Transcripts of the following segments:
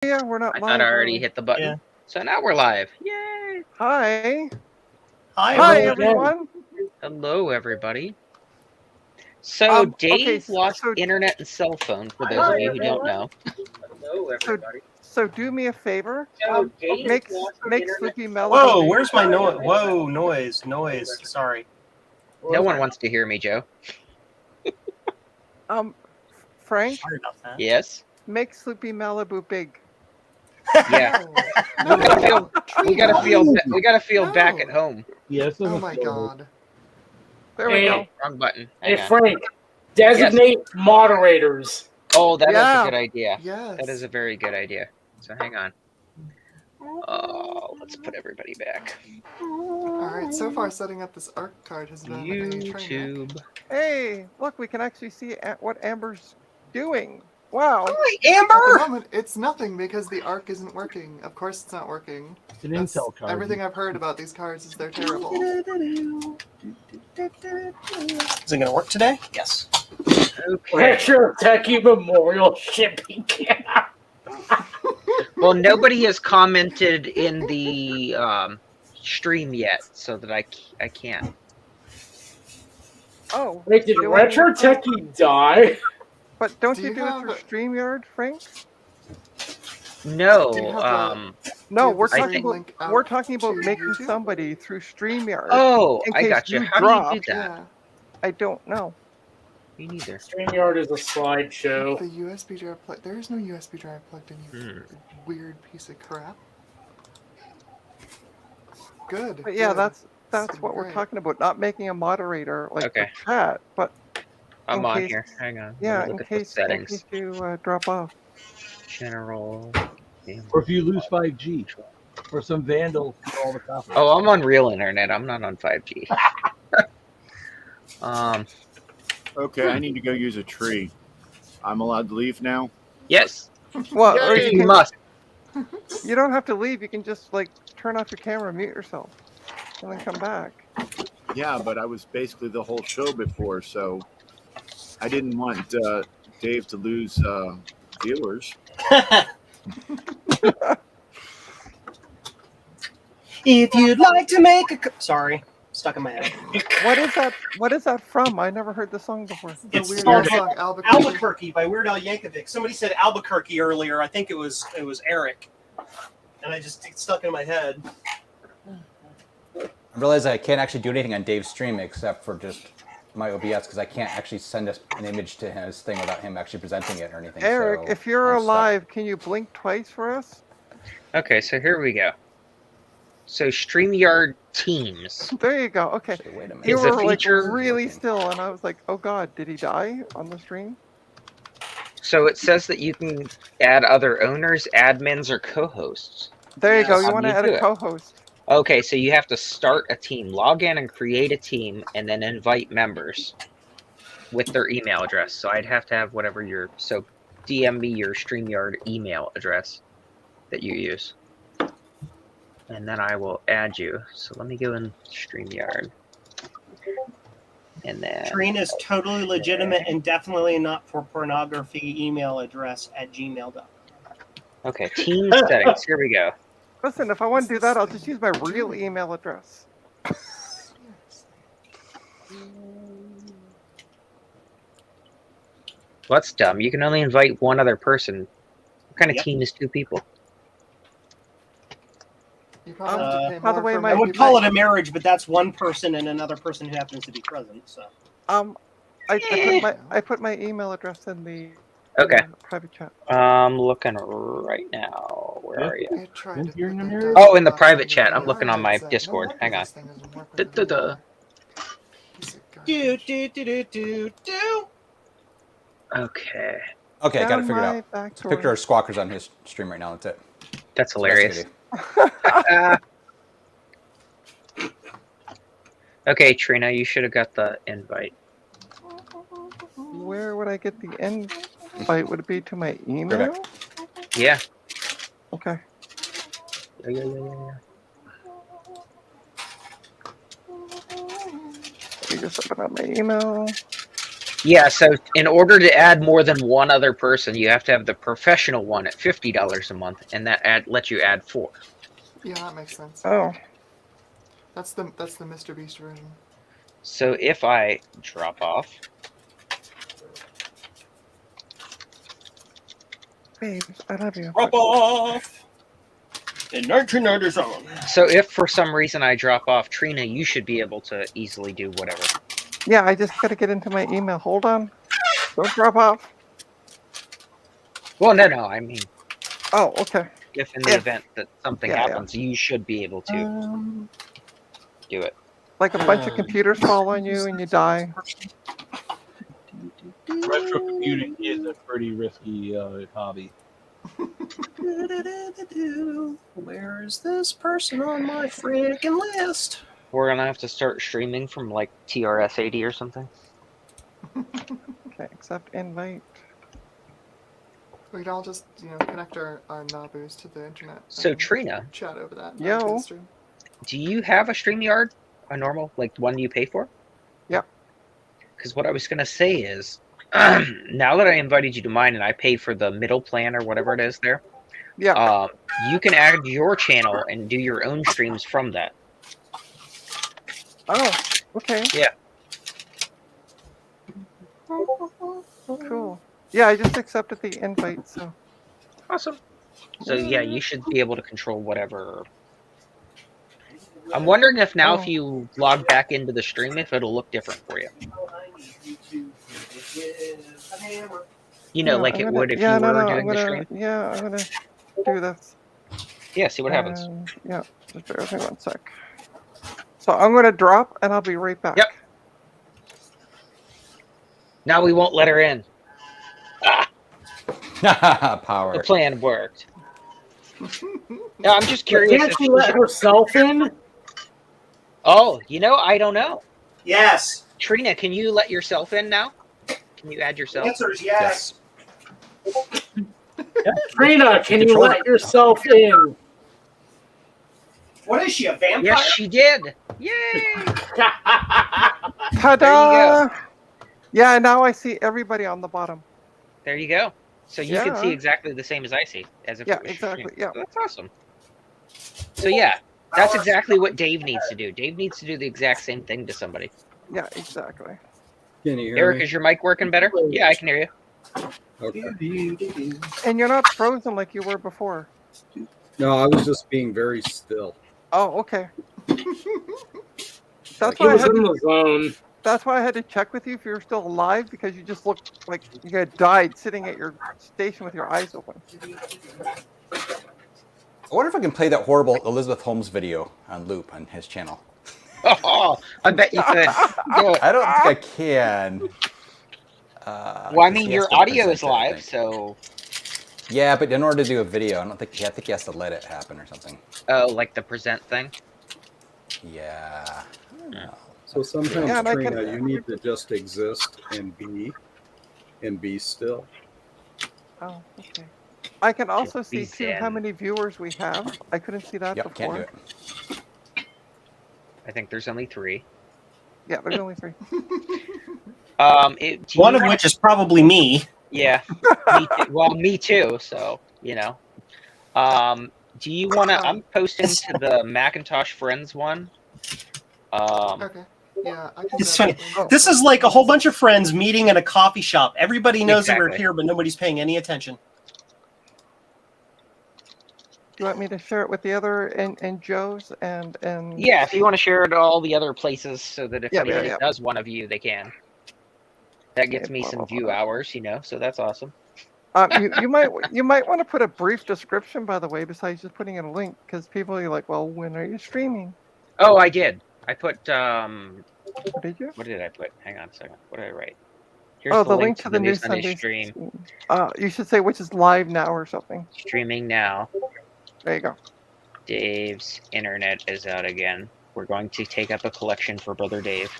Yeah, we're not I live. thought I already hit the button. Yeah. So now we're live. Yay! Hi. Hi, Hi, everyone. everyone. Hello, everybody. So Dave okay, lost so- internet and cell phone, for those of you who don't know. Hello, everybody. So do me a favor. So Dave Make lost Sleepy Mellow. Whoa, where's my noise? Whoa, noise. Sorry. No one wants to hear me, Joe. Frank, Sorry about that. Yes? make Sleepy Malibu big. Yeah. We gotta feel back at home. Yes. Oh my god. There we go. Wrong button. Hey, Hang on. Frank, designate moderators. Oh, that is Yeah. a good idea. Yes. That is a very good idea. So hang on. Oh, let's put everybody back. Alright, so far setting up this ARC card has been a train wreck. YouTube. Hey, look, we can actually see what Amber's doing. Wow. At the Amber! moment, it's nothing because the ARC isn't working. Of course it's not working. It's an That's Intel card. everything I've heard about these cards is they're terrible. Is it going to work today? Yes. Okay. Retro Techie Memorial Shipping Camp. Well, nobody has commented in the stream yet, so that I can't. Oh. Wait, did you Retro want- Techie die? But don't Do you you do it have through a- StreamYard, Frank? No. Do you have No, Do you we're have the talking stream about link out we're talking about to making YouTube? somebody through StreamYard. Oh, in I case got you. you How drop. do you do that? Yeah. I don't know. Me neither. StreamYard is a slideshow. The USB drive plug. There is no USB drive plugged in, you weird piece of crap. Good. But yeah, good. that's That's what we're great. talking about. Not making a moderator like Okay. for chat, but I'm in on case- here. Hang on. yeah, Let me in look at the case settings. you drop off. General. Or if you lose 5G, or some vandal steal all the copies. Oh, I'm on real internet. I'm not on 5G. Okay, I need to go use a tree. I'm allowed to leave now? Yes. Well, or You you, must. you don't have to leave. You can just like turn off your camera, mute yourself, and then come back. Yeah, but I was basically the whole show before, so I didn't want Dave to lose viewers. If you'd like to make a... Sorry. Stuck in my head. What is that? What is that from? I never heard the song before. The It's Weird called Al song, Albuquerque. Albuquerque by Weird Al Yankovic. Somebody said Albuquerque earlier. I think it was Eric. And it stuck in my head. I realize I can't actually do anything on Dave's stream except for just my OBS because I can't actually send an image to his thing without him actually presenting it or anything. Eric, so if you're I'm stuck. alive, can you blink twice for us? Okay, so here we go. So StreamYard Teams. There you go. Okay. Actually, wait a minute. You Is a were like feature really working? still, and I was like, "Oh God, did he die on the stream?" So it says that you can add other owners, admins, or co-hosts. There you go. Yes. You How want do to you add do a it? co-host? Okay, so you have to start a team, log in and create a team, and then invite members with their email address. So I'd have to have whatever so DM me your StreamYard email address that you use. And then I will add you. So let me go in StreamYard. And then Trine is totally legitimate and definitely not for pornography email address at gmail.com. okay, team settings. Here we go. Listen, if I want to do that, I'll just use my real email address. Well, that's dumb. You can only invite one other person. What kind of Yep. team is two people? You probably have to pay by the more way, for my- I maybe would call it like- a marriage, but that's one person and another person who happens to be present. So I put my email address in the Okay. private chat. Looking right now. Where are you? I tried to You're in put the that mirror? down Oh, in the box private and chat. it I'm looking on my said, "No Discord. wonder Hang on. this thing isn't working Da-da-da. anymore." Piece of do garbage. do do do do do. Okay. Okay, got it Down figured my out. back It's a picture door. of Squawkers on his stream right now. That's it. That's hilarious. That's Okay, Trina, you should have got the invite. Where would I get the invite? Would it be to my email? back. Yeah. Okay. Yeah. Let me just open up my email. Yeah, so in order to add more than one other person, you have to have the professional one at $50 a month, and that lets you add 4. Yeah, that makes sense. Oh, That's the Mr. Beast version. So if I drop off, babes, I love you. Drop off in 1997. so if for some reason I drop off, Trina, you should be able to easily do whatever. Yeah, I just gotta get into my email. Hold on. Don't drop off. Well, no, I mean, Oh, okay. if in the event that something Yeah, yeah. happens, you should be able to do it. Like a bunch of computers fall on you and you die. Retro computing is a pretty risky hobby. Where is this person on my freaking list? We're gonna have to start streaming from like TRS-80 or something. Okay, accept invite. We could all just, connect our Nabus to the internet. So and Trina, chat over that. Yo. onto the stream. do you have a StreamYard? A normal, like one you pay for? Yep. Because what I was gonna say is, now that I invited you to mine and I paid for the middle plan or whatever it is there, Yeah. you can add your channel and do your own streams from that. Oh, okay. Yeah. Cool. Yeah, I just accepted the invite, so. Awesome. So yeah, you should be able to control whatever. I'm wondering if now if you log back into the stream, if it'll look different for you. You know, Yeah, like I'm it gonna- would if yeah, you no, were no, doing I'm the gonna, stream. Yeah, I'm gonna do this. Yeah, see what happens. Yeah, just bear with me 1 sec. So I'm gonna drop and I'll be right back. Yep. Now we won't let her in. Power. The plan worked. Now I'm just curious Can't if she let herself in? Oh, I don't know. Yes. Trina, can you let yourself in now? Can you add The yourself? answer is yes. Trina, can you let yourself in? What is she, a vampire? Yes, she did. Yay! Ta-da! Yeah, now I see everybody on the bottom. There you go. So you can see Yeah. exactly the same as I see, as if Yeah, it was exactly, streamed. yeah. That's awesome. So yeah, that's exactly what Dave needs to do. Dave needs to do the exact same thing to somebody. Yeah, exactly. Can you hear Eric, me? is your mic working better? Yeah, I can hear you. Okay. And you're not frozen like you were before. No, I was just being very still. Oh, okay. That's He why was in the zone. That's why I had to check with you if you were still alive, because you just looked like you had died sitting at your station with your eyes open. I wonder if I can play that horrible Elizabeth Holmes video on loop on his channel. Oh, I bet you could. Do it. I don't think I can. Well, I mean, he has your to audio present is it, I live, think. so Yeah, but in order to do a video, I think he has to let it happen or something. oh, like the present thing. Yeah. I don't know. So sometimes, Yeah, and I Trina, can- you need to just exist and be still. Oh, okay. I can also see be too how zen. many viewers we have. I couldn't see that Yep, can't before. do it. I think there's only 3. Yeah, there's only 3. Do One you of wanna- which is probably me. Yeah. Me too. Well, me too. So do you want to? I'm posting to the Macintosh Friends one. Okay. Yeah, I can It's grab funny. that link. This is like a whole bunch of friends meeting at a coffee shop. Everybody knows that we're Exactly. here, but nobody's paying any attention. Do you want me to share it with the other and Joe's and Yeah, if you want to share it to all the other places, so that if Yeah, anybody yeah. does want to view, they can. That gets me blah, some blah, view blah. hours, so that's awesome. you might want to put a brief description, by the way, besides just putting in a link, because people are like, well, when are you streaming? Oh, I did. I put What did you? what did I put? Hang on a second. What did I write? Here's Oh, the link to the new Sunday Sunday stream. You should say which is live now or something. Streaming now. There you go. Dave's internet is out again. We're going to take up a collection for Brother Dave.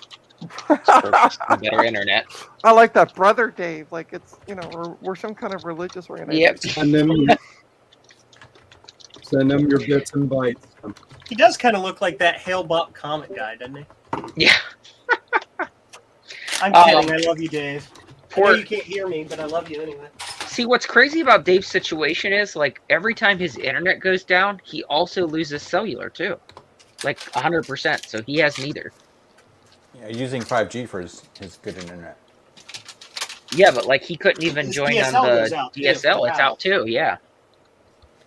For better internet. I like that, Brother Dave. Like it's we're some kind of religious organization. Yep. Send them your bits and bytes. He does kind of look like that Hale Bop comic guy, doesn't he? Yeah. I'm kidding. I love you, Dave. I know For- you can't hear me, but I love you anyway. See, what's crazy about Dave's situation is, like, every time his internet goes down, he also loses cellular, too. Like, 100%, so he has neither. Yeah, using 5G for his good internet. Yeah, but, like, he couldn't even His join on DSL the goes out, too, DSL. for It's PAL. out, too, yeah. Yeah.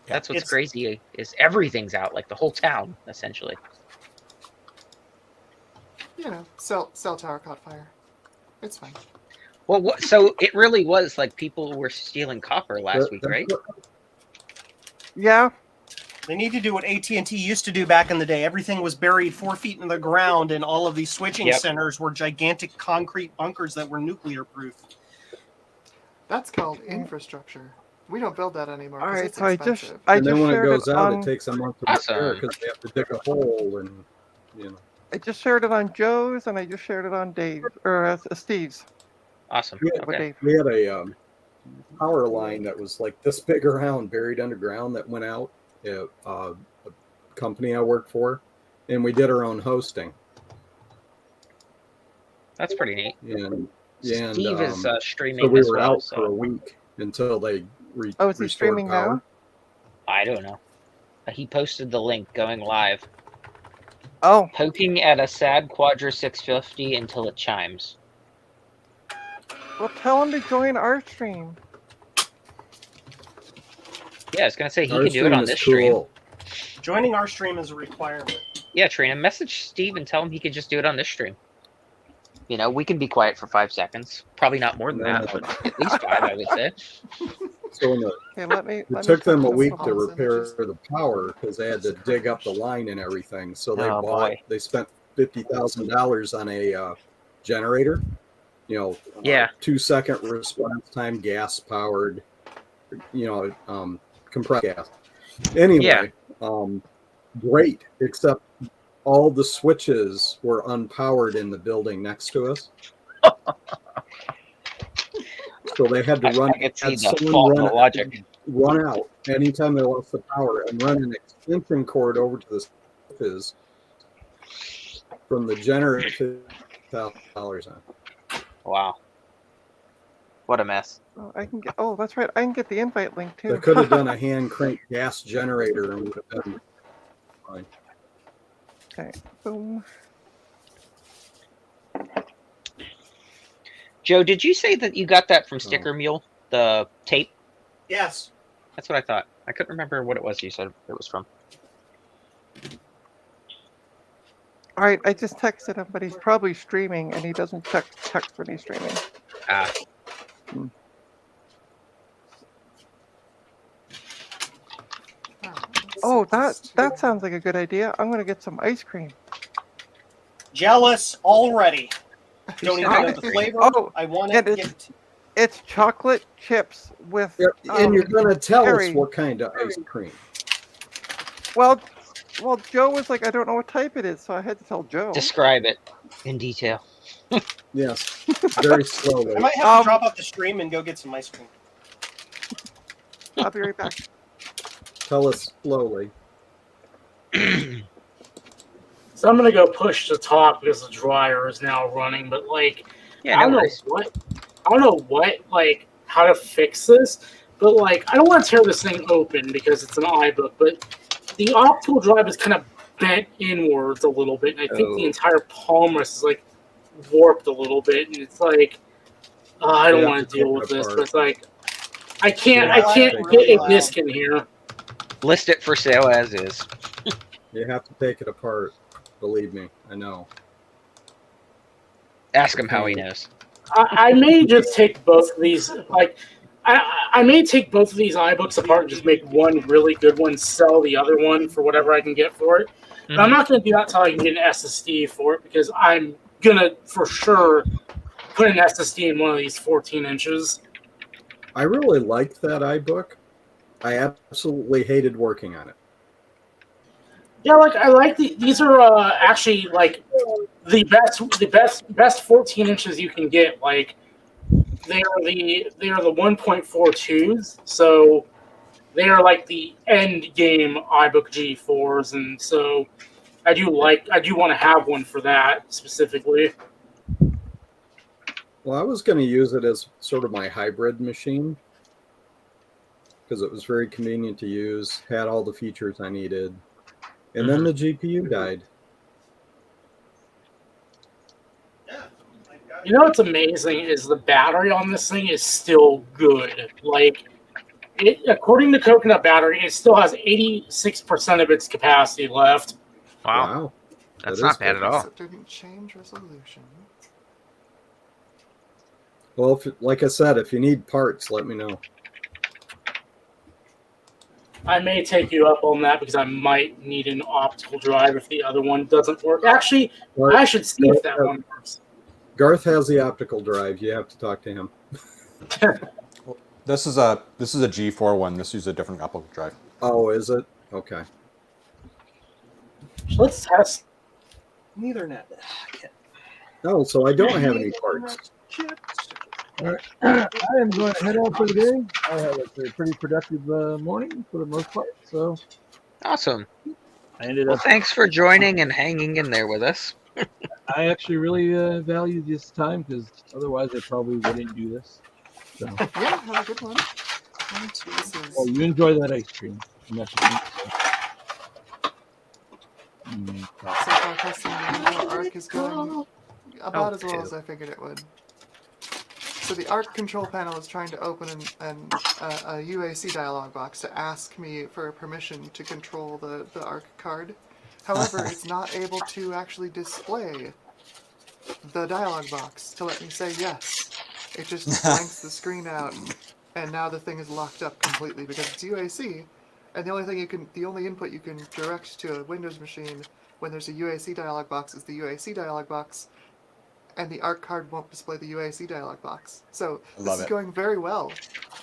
That's what's It's- crazy, is everything's out, like, the whole town, essentially. You know, cell tower caught fire. It's fine. Well, so it really was, like, people were stealing copper last week, right? Yeah. They need to do what AT&T used to do back in the day. Everything was buried 4 feet in the ground, and all of these switching Yep. centers were gigantic concrete bunkers that were nuclear proof. That's called infrastructure. We don't build that anymore All because right. it's So I expensive. just And then when it shared goes out, on, it takes a month to Awesome. repair because they have to dig a hole and, you know. I just shared it on Joe's, and I just shared it on Dave or Steve's. Awesome. Yeah, With Okay. Dave. We had a power line that was like this big around, buried underground, that went out at a company I worked for, and we did our own hosting. That's pretty neat. And Steve is streaming so we as were well, out for a so week until they Oh, is he restored streaming power. now? I don't know. He posted the link going live. Oh, Poking at a sad Quadra 650 until it chimes. well, tell him to join our stream. Yeah, I was going to say he Our can do it stream on is this stream. cool. Joining our stream is a requirement. Yeah, Trina, message Steve and tell him he could just do it on this stream. You know, we can be quiet for 5 seconds. Probably not more than No, that, no. but at least 5, I would say. So when Okay, let me. it took them a check week some to calls repair images. the power because they had to dig up the line and everything. So they Oh, boy. they spent $50,000 on a generator. You know, Yeah. 2-second response time, gas powered. You know, compressed gas. Anyway, great, except all the switches were unpowered in the building next to us. So they had to run. I could see had the someone fault in the logic. run out anytime they lost the power and run an extension cord over to the switches from the generator. $50,000 on. Wow. What a mess. Oh, I can get. Oh, that's right. I can get the invite link too. They could have done a hand crank gas generator and would have been fine. Okay. Boom. Joe, did you say that you got that from Sticker Mule? The tape? Yes. That's what I thought. I couldn't remember what it was you said it was from. All right. I just texted him, but he's probably streaming, and he doesn't check text when he's streaming. Ah. Oh, that sounds like a good idea. I'm gonna get some ice cream. Jealous already. Don't even know said the ice flavor. Oh, I want yeah, it. Give it. It's chocolate chips with. And you're going to tell cherry. us what kind of ice cream. Well, Joe was like, I don't know what type it is, so I had to tell Joe. Describe it in detail. Yes, very slowly. I might have to drop off the stream and go get some ice cream. I'll be right back. Tell us slowly. So I'm gonna go push to talk because the dryer is now running. But like, Yeah, I don't no know worries. like how to fix this. But like, I don't want to tear this thing open because it's an iBook. But the optical drive is kind of bent inwards a little bit, and I think the entire palm rest is like warped a little bit, and it's like I don't You want have to to deal take with it this. apart. But it's like I can't Yeah, get really a loud. disc in here. List it for sale as is. You have to take it apart. Believe me, I know. Ask him how he knows. I may just take both of these. Like, I may take both of these iBooks apart and just make one really good one, sell the other one for whatever I can get for it. But I'm not going to do that until I can get an SSD for it because I'm going to, for sure, put an SSD in one of these 14 inches. I really liked that iBook. I absolutely hated working on it. Yeah, like I like these are actually like the best 14 inches you can get. Like they are the 1.42s, so they are like the end game iBook G4s, and so I do want to have one for that specifically. Well, I was going to use it as sort of my hybrid machine because it was very convenient to use, had all the features I needed, and then the GPU died. You know what's amazing is the battery on this thing is still good. Like, according to Coconut Battery, it still has 86% of its capacity left. Wow. That's That not is bad at good. all. It didn't change resolution. Well, like I said, if you need parts, let me know. I may take you up on that because I might need an optical drive if the other one doesn't work. Actually, I should see if that one works. Garth has the optical drive. You have to talk to him. This is a G4 one. This uses a different optical drive. Oh, is it? Okay. Let's test. Ethernet. Oh, so I don't have any parts. All right. I am going to head out for the day. I had a pretty productive morning for the most part. So Awesome. I ended Well, up. thanks for joining and hanging in there with us. I actually really value this time because otherwise I probably wouldn't do this. So, Yeah, have a good one. oh, you enjoy that ice cream. So far, testing the Intel Arc is going about as well as I figured it would. So the Arc control panel is trying to open a UAC dialog box to ask me for permission to control the Arc card. However, it's not able to actually display the dialog box to let me say yes. It just blanks the screen out, and now the thing is locked up completely because it's UAC, and the only input you can direct to a Windows machine when there's a UAC dialog box is the UAC dialog box, and the Arc card won't display the UAC dialog box. So this is going very well.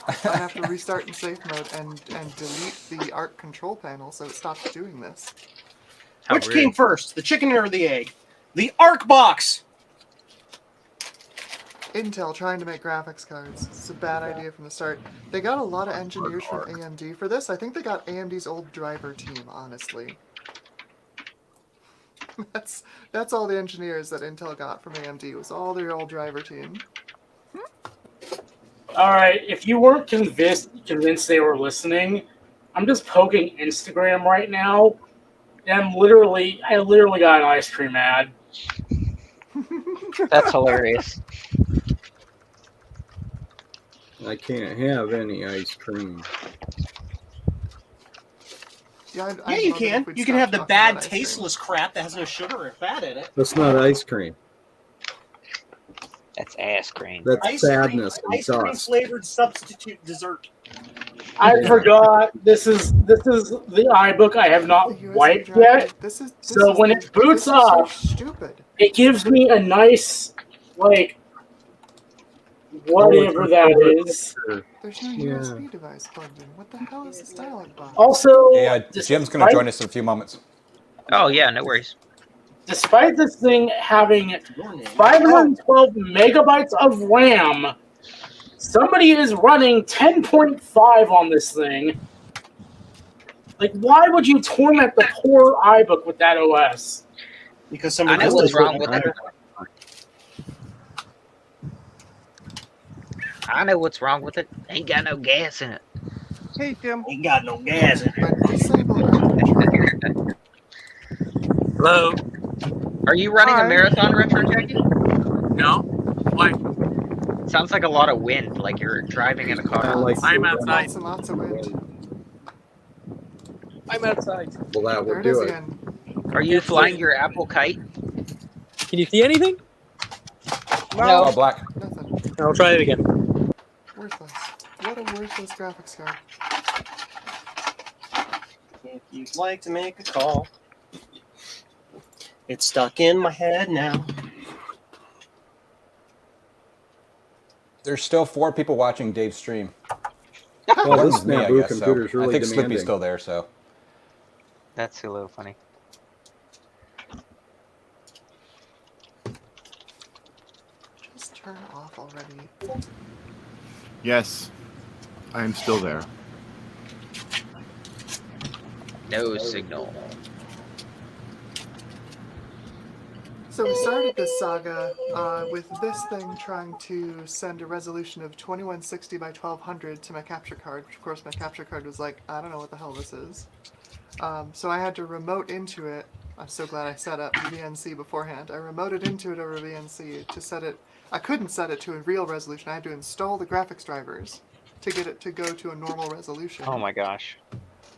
I have to restart in safe mode and delete the Arc control panel so it stops doing this. Which came first, the chicken or the egg? The Arc box! Intel trying to make graphics cards. It's a bad idea from the start. They got a lot of engineers from AMD for this. I think they got AMD's old driver team, honestly. That's all the engineers that Intel got from AMD was all their old driver team. All right, if you weren't convinced they were listening, I'm just poking Instagram right now, and I literally got an ice cream ad. That's hilarious. I can't have any ice cream. Yeah, Yeah, you can. You can have the bad, tasteless crap that has no sugar or fat in it. That's not ice cream. That's ass cream. That's sadness and ice cream dust. flavored substitute dessert. I forgot. This is the iBook I have not wiped yet. So when it boots up, it gives me a nice whatever that is. There's no USB device plugged in. What the hell is this dialog box? Also, Hey, Jim's going to join us in a few moments. Oh, yeah, no worries. Despite this thing having 512 megabytes of RAM, somebody is running 10.5 on this thing. Like, why would you torment the poor iBook with that OS? Because I know what's wrong with it. I know what's wrong with it. Ain't got no gas in it. Hey, Jim. Ain't got no gas in it. Hello. Are you running a marathon retro, Jackie? No. Why? Sounds like a lot of wind, like you're driving in a car. I'm outside. Lots and lots of wind. I'm outside. Well, that There would it is do it. again. Are you flying your Apple kite? Can you see anything? No. Oh, black. Nothing. I'll try it again. Worthless. What a worthless graphics card. If you'd like to make a call, it's stuck in my head now. There's still 4 people watching Dave's stream. Well, this Me, I Naboo guess, so. computer is really I think demanding. Slippy's still there, so. That's a little funny. Just turn off already. Yes, I am still there. No signal. So So we started this saga with this thing trying to send a resolution of 2160 by 1200 to my capture card, which of course my capture card was like, I don't know what the hell this is. So I had to remote into it. I'm so glad I set up VNC beforehand. I remoted into it over VNC to set it. I couldn't set it to a real resolution. I had to install the graphics drivers to get it to go to a normal resolution. Oh my gosh.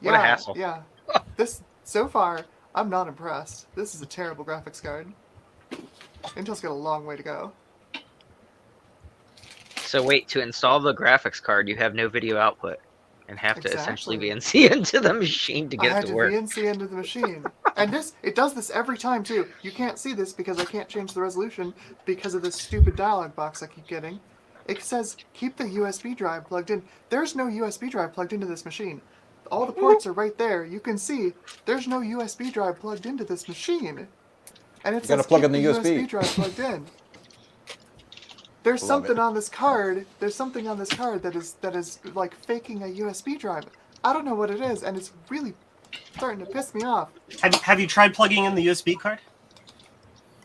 Yeah, What a hassle. Yeah. This, so far, I'm not impressed. This is a terrible graphics card. Intel's got a long way to go. So wait, to install the graphics card, you have no video output and have to essentially Exactly. VNC into the machine to I get had it to to work. VNC into the machine. And it does this every time too. You can't see this because I can't change the resolution because of this stupid dialog box I keep getting. It says, keep the USB drive plugged in. There's no USB drive plugged into this machine. All the ports are right there. You can see there's no USB drive plugged into this machine. And it You gotta says plug keep in the USB. USB drive plugged in. There's Love something it. on this card. There's something on this card that is like faking a USB drive. I don't know what it is, and it's really starting to piss me off. Have you tried plugging in the USB card?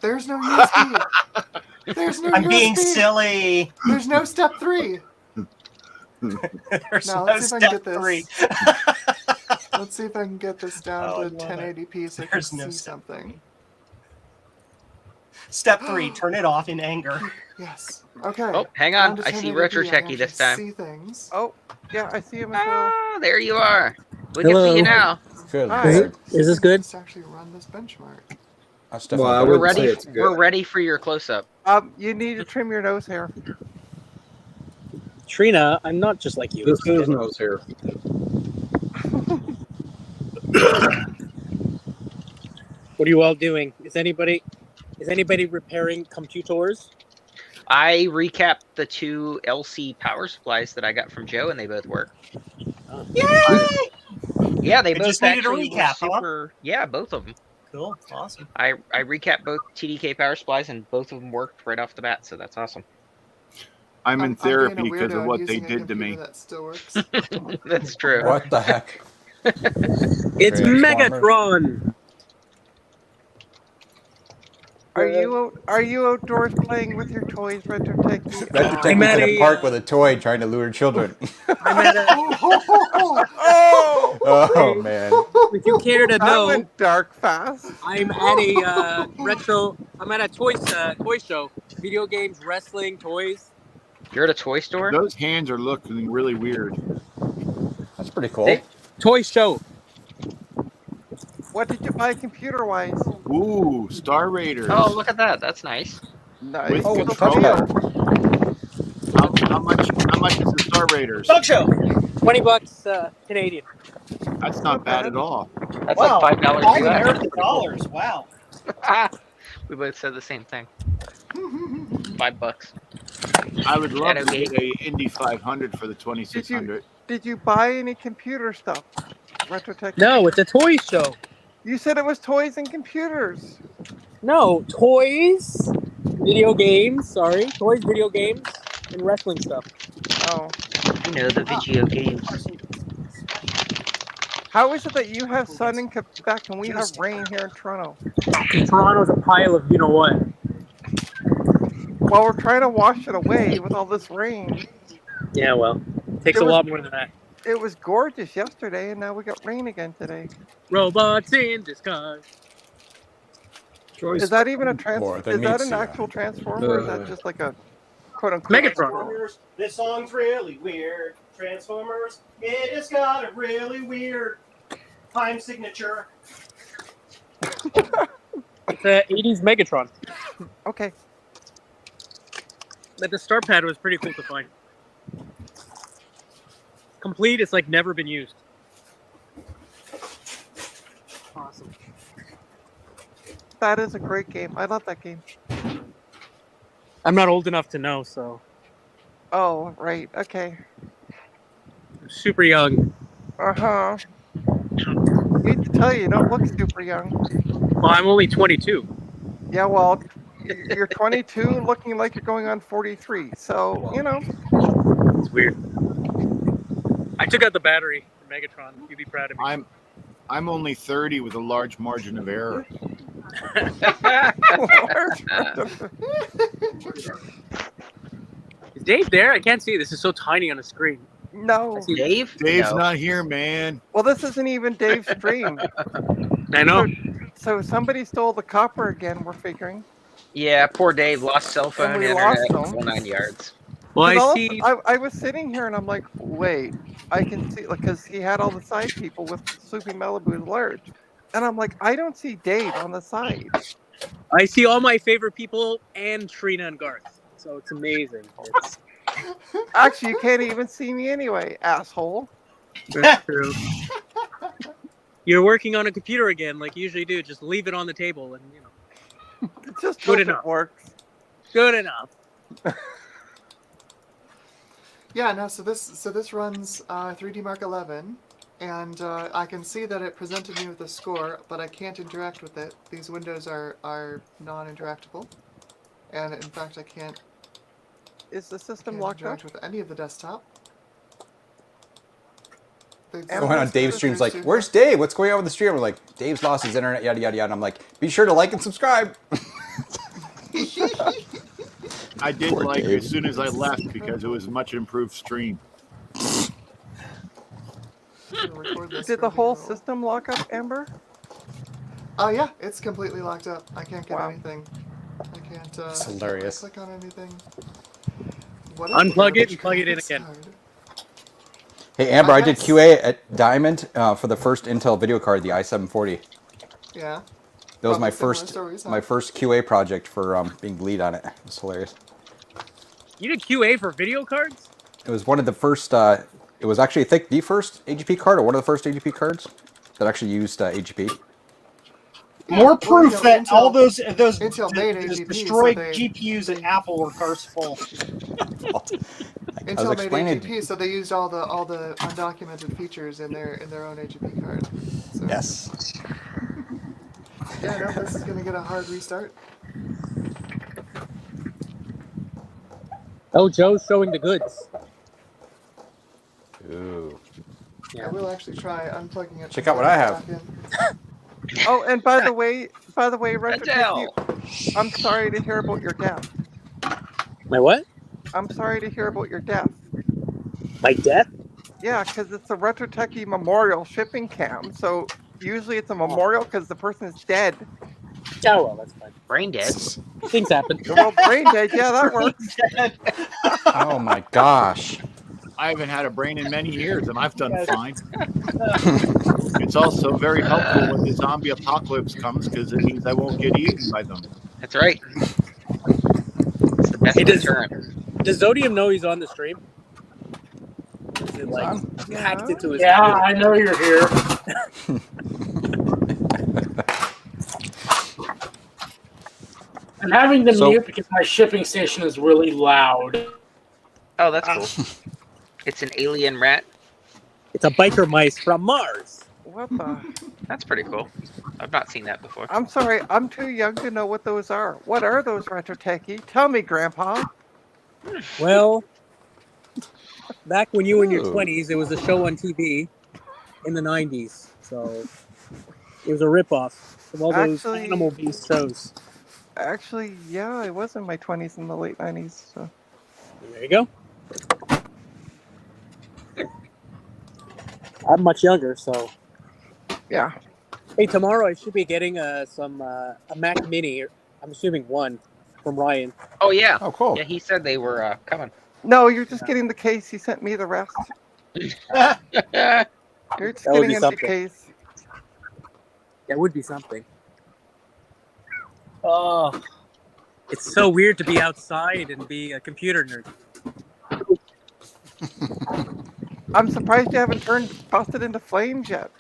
There's no USB. There's no I'm USB. being silly. There's no step 3. There's Now, no let's see if I can step get this. 3. Let's see if I can get this down Oh, I to love it. 1080p so I can There's see no step something. Step 3, turn it off in anger. Yes. Okay. Oh, hang Down on. to I see 1080p, Retro I can Techie this actually time. See things. Oh, yeah, I see him as well. Ah, there you are. We can Hello. see you now. Good. Hi. Is this good? Let's actually run this benchmark. That's Well, I definitely We're wouldn't say ready. it's good. We're ready for your close-up. You need to trim your nose hair. Trina, I'm not just like you. This is nose hair. What are you all doing? Is anybody repairing computers? I recapped the 2 LC power supplies that I got from Joe, and they both work. Yay! Yeah, they It both just needed a actually recap, were huh? super. Yeah, both of them. Cool, awesome. I recapped both TDK power supplies, and both of them worked right off the bat. So that's awesome. I'm in being a therapy because weirdo of what and they using a did to me. computer That still works. That's true. What the heck? It's Transformers. Megatron. Are you outdoors playing with your toys, Retro Techie? Retro I'm Techie's at in a a, park with a toy trying to lure children. I'm at a. Oh! Oh man. If you care to That know, went dark fast. I'm at a retro. I'm at a toy show. Video games, wrestling, toys. You're at a toy store. Those hands are looking really weird. That's pretty cool. They- Toy show. What did you buy computer-wise? Ooh, Star Raiders. Oh, look at that. That's nice. Nice. With Oh, with the control. touchpad. How much is the Star Raiders? Dog show! $20 Canadian. That's not bad at all. That's Wow, like $5 all US. American dollars. Wow. We both said the same thing. $5. I would love to Okay. get a Indy 500 for the 2600. Did you buy any computer stuff, Retro Techie? No, it's a toy show. You said it was toys and computers. No, toys, video games. Sorry, toys, video games, and wrestling stuff. Oh. You know, the video games. How is it that you have sun in Quebec and we have rain here in Toronto? Toronto's a pile of you know what. While we're trying to wash it away with all this rain. Yeah, well, takes It a was- lot more than that. It was gorgeous yesterday, and now we got rain again today. Robots in disguise. Choice. Is that even a More transformer? than Is that meets an the eye. actual transformer, or is that just like a quote-unquote Megatron. Transformers, this song's really weird. Transformers, it has got a really weird time signature. It's a 80s Megatron. Okay. But the star pad was pretty cool to find. Complete, it's like never been used. Awesome. That is a great game. I love that game. I'm not old enough to know, so Oh, right. Okay. I'm super young. Uh-huh. Need to tell you, you don't look super young. Well, I'm only 22. Yeah, well, you're 22 looking like you're going on 43. So, you know. It's weird. I took out the battery in Megatron. You'd be proud of me. I'm only 30 with a large margin of error. Is Dave there? I can't see. This is so tiny on the screen. No. Dave? Dave's No. not here, man. Well, this isn't even Dave's stream. I know. So somebody stole the copper again, we're figuring. Yeah, poor Dave lost cell phone, And we internet, lost him. whole 9 yards. Well, I All see. I was sitting here and I'm like, wait, I can see, because he had all the side people with Sleepy Malibu's large. And I'm like, I don't see Dave on the side. I see all my favorite people and Trina and Garth. So it's amazing. It's Actually, you can't even see me anyway, asshole. that's true. You're working on a computer again, like you usually do. Just leave it on the table, and you know. Just Good hope enough. it works. Good enough. Yeah, no, so this runs 3D Mark 11, and I can see that it presented me with a score, but I can't interact with it. These windows are non-interactable, and in fact I can't Is the system locked up? interact with any of the desktop. Going on Dave's stream's like, where's Dave? What's going on with the stream? We're like, Dave's lost his internet, yada yada yada. And I'm like, be sure to like and subscribe. I did Poor like Dave. as soon as I left because it was a much improved stream. Did the whole system lock up, Amber? Oh yeah, it's completely locked up. I can't get Wow. anything. I can't. It's hilarious. Click on anything. What Unplug it garbage and plug it in card? again. Hey Amber, I did Yes. QA at Diamond for the first Intel video card, the i740. Yeah. That was Probably my similar first stories, huh? my first QA project for being lead on it. It was hilarious. You did QA for video cards? It was one of the first. It was actually I think the first AGP card or one of the first AGP cards that actually used AGP. More proof Well, that Intel- all those Intel made AGP, destroyed so they- GPUs at Apple were curseful. I was Intel made explaining. AGP, so they used all the undocumented features in their own AGP card. So, Yes. Yeah, no, this is gonna get a hard restart. Oh, Joe's showing the goods. Ooh. I will actually try unplugging it. Check out what I have. back in. Oh, and by the way, Retro Adele. I'm sorry to hear about your death. My what? I'm sorry to hear about your death. My death? Yeah, because it's a Retro Techie memorial shipping cam. So usually it's a memorial because the person is dead. Oh, well, that's fine. Brain dead. Things happen. Well, brain dead, yeah, that works. Oh my gosh. I haven't had a brain in many years, and I've done fine. It's also very helpful when the zombie apocalypse comes because it means I won't get eaten by them. That's right. It's the best Hey, does- deterrent. Does Zodium know he's on the stream? Is it like on? hacked into his Yeah, computer? I know you're here. I'm having to So- mute because my shipping station is really loud. Oh, that's cool. It's an alien rat. It's a biker mice from Mars. What the? That's pretty cool. I've not seen that before. I'm sorry, I'm too young to know what those are. What are those, Retro Techie? Tell me, Grandpa. Well, back when you were in your Ooh. 20s, there was a show on TV in the 90s. So it was a ripoff of all those Actually- animal-based shows. Actually, yeah, I was in my 20s in the late 90s. So. There you go. I'm much younger, so. Yeah. Hey, tomorrow I should be getting a Mac Mini. I'm assuming one from Ryan. Oh yeah. Oh cool. Yeah, he said they were coming. No, you're just getting the case. He sent me the rest. You're just That would getting be in the something. case. That would be something. Oh, it's so weird to be outside and be a computer nerd. I'm surprised you haven't busted into flames yet.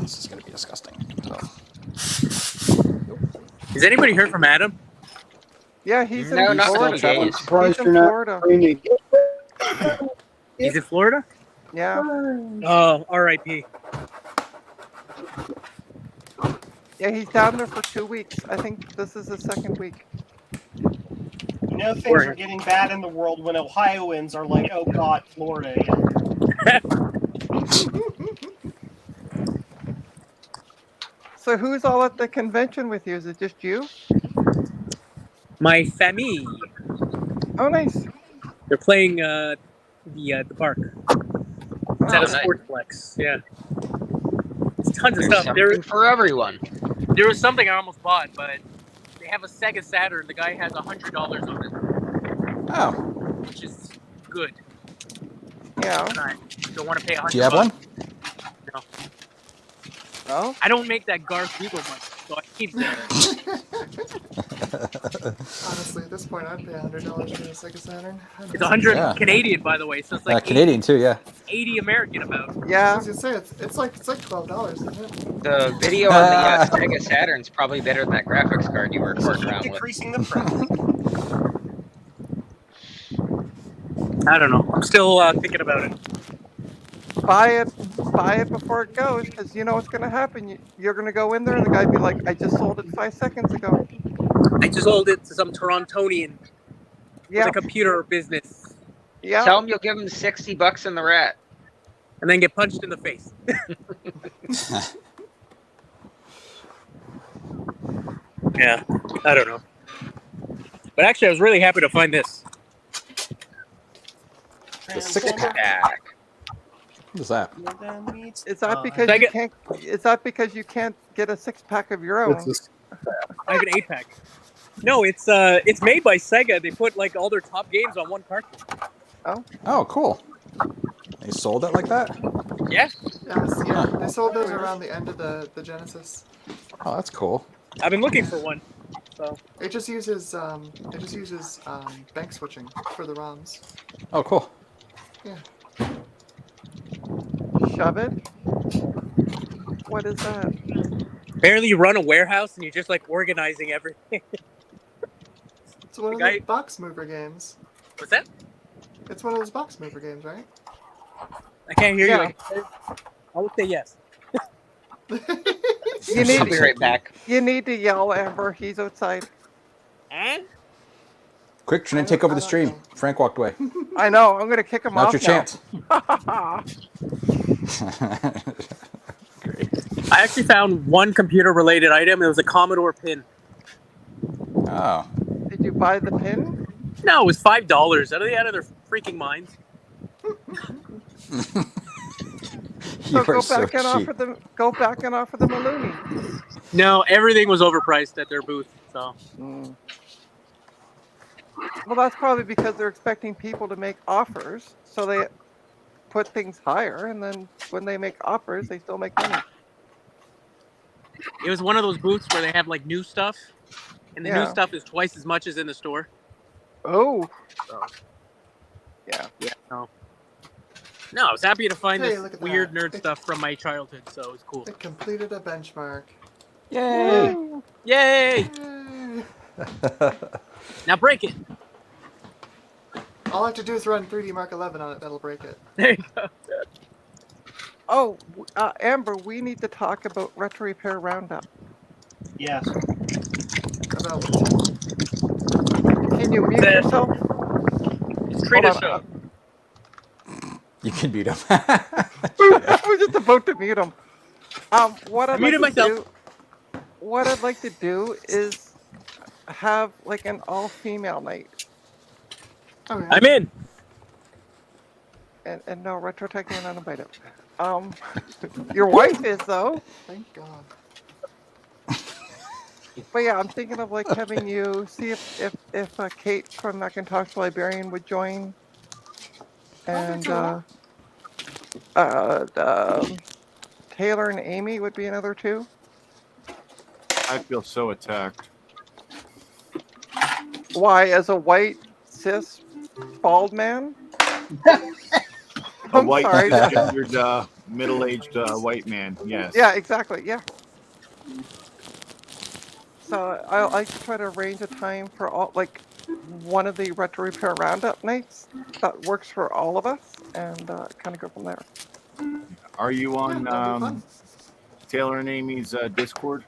This is gonna be disgusting. Has anybody heard from Adam? Yeah, he's No, in not Florida. these days. He's Surprised in you're not Florida. training. He's in Florida? Yeah. Oh, R.I.P. Yeah, he's down there for 2 weeks. I think this is the second week. You know things are getting bad in the world when Ohioans are like, oh God, Florida. So who's all at the convention with you? Is it just you? My famille. Oh, nice. They're playing the park. It's at a nice. sportsplex. Yeah. It's tons of There's stuff. There something for everyone. was something I almost bought, but they have a Sega Saturn. The guy has $100 on it. Oh. Which is good. Yeah. I don't want to pay $100. Do you have one? No. Oh. I don't make that Garth Eagle money, so I keep it. Honestly, at this point, I'd pay $100 for a Sega Saturn. It's 100 Canadian, by the way, so it's like Canadian too, yeah. 80 American about. Yeah. I was gonna say it's like $12, isn't it? The video on the Sega Saturn's probably better than that graphics card you were recording around with. Decreasing the price. I don't know. I'm still thinking about it. Buy it before it goes, because you know what's going to happen. You're going to go in there, and the guy be like, "I just sold it 5 seconds ago." I just sold it to some Torontonian Yeah. with a computer business. Yeah. Tell him you'll give him $60 in the rat. And then get punched in the face. Yeah, I don't know. But actually, I was really happy to find this. The 6-pack. What is that? Is that because you can't? Is that because you can't get a 6-pack of your own? I have an 8-pack. No, it's made by Sega. They put like all their top games on one cartridge. Oh. Oh, cool. They sold it like that? Yeah. Yes, yeah. They sold those around the end of the Genesis. Oh, that's cool. I've been looking for one. So It just uses bank switching for the ROMs. Oh, cool. Yeah. Shove it. What is that? apparently you run a warehouse and you're just like organizing everything. It's one of the box mover games. What's that? It's one of those box mover games, right? I can't hear you. I would say yes. You need I'll be right back. You need to yell, Amber. He's outside. And? Quick, trying to take over the stream. Frank walked away. I know. I'm going to kick him Not off your now. chance. Great. I actually found one computer-related item. It was a Commodore pin. Oh. Did you buy the pin? No, it was $5. Are they out of their freaking minds? So go back and offer them. Go back and offer them a loony. No, everything was overpriced at their booth. So. Mm. Well, that's probably because they're expecting people to make offers, so they put things higher, and then when they make offers, they still make money. It was one of those booths where they have like new stuff, and the new stuff is twice as much as in the store. Oh. So. Yeah. Yeah. No, I was happy to find Hey, this look at weird that. nerd stuff from my childhood, so it was cool. It completed a benchmark. Yay! Yay! Now break it. All I have to do is run 3D Mark 11 on it. That'll break it. There you go. Oh, Amber, we need to talk about Retro Repair Roundup. Yes. About what? Can you mute yourself? It's treat Hold us on. up. You can beat him. I was just about to mute him. What I'd muted like to myself. do, what I'd like to do is have like an all-female night. Oh, yeah. I'm in. And no retro techie and uninvited. Your wife is though. Thank God. But yeah, I'm thinking of like having you see if Kate from Macintosh Librarian would join, and Taylor and Amy would be another two. I feel so attacked. Why, as a white cis bald man? A I'm white, sorry. cisgendered, middle-aged white man. Yes. Yeah, exactly. Yeah. So I like to try to arrange a time for all, like one of the Retro Repair Roundup nights that works for all of us, and kind of go from there. Are you on that'd be fun. Taylor and Amy's Discord?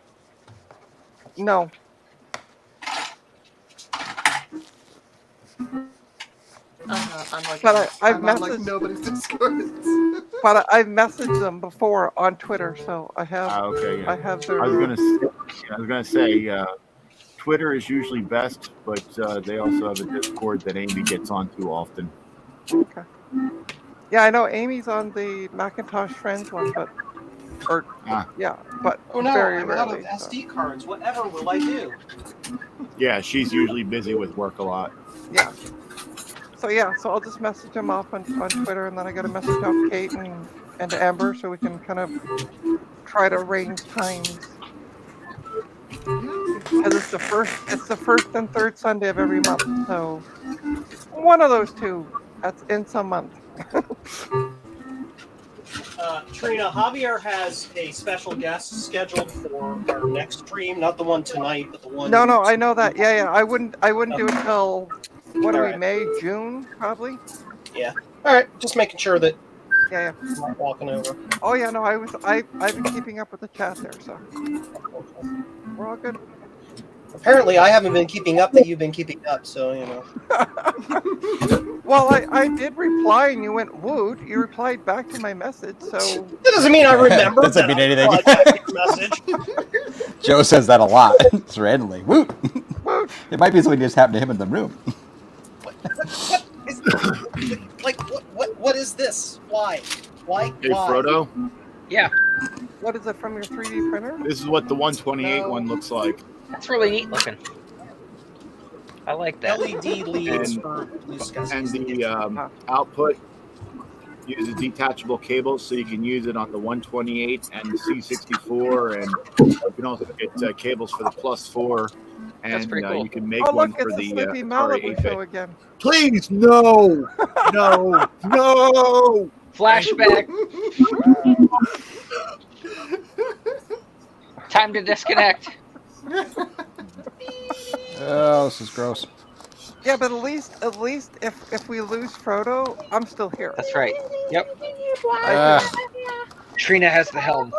No. I'm like, But I've I'm on, like messaged. nobody's Discord. But I've messaged them before on Twitter, so I have. Okay, yeah. I have their. I was gonna say, Twitter is usually best, but they also have a Discord that Amy gets onto often. Okay. Yeah, I know Amy's on the Macintosh Friends one, but yeah, but Oh no, very I'm out of rarely. So. SD cards. Whatever will I do? Yeah, she's usually busy with work a lot. Yeah. So I'll just message him off on Twitter, and then I got a message off Kate and Amber, so we can kind of try to arrange times. Because it's the first and third Sunday of every month, so one of those two that's in some month. Trina, Javier has a special guest scheduled for our next stream, not the one tonight, but the one. No, I know that. Yeah. I wouldn't do it till what are we? Alright. May, June, probably. Yeah. All right. Just making sure that. Yeah. I'm not walking over. Oh yeah, no, I've been keeping up with the chat there, so we're all good. Apparently, I haven't been keeping up that you've been keeping up, so you know. Well, I did reply, and you went woot. You replied back to my message, so That doesn't mean I remember. Doesn't mean anything. Message. Joe says that a lot. It's randomly. Woot. It might be something just happened to him in the room. What is this? Why? Hey, Frodo. Yeah. What is it from your 3D printer? This is what the 128 one looks like. That's really neat looking. I like that. LED leads for blue skies. And the output uses detachable cables, so you can use it on the 128 and the C64, and you can also get cables for the +4, and cool. you can make one for the Atari 8-bit. Again. Please, no, no, no! Flashback. Time to disconnect. Oh, this is gross. Yeah, but at least if we lose Frodo, I'm still here. That's right. Yep. Trina has the helm.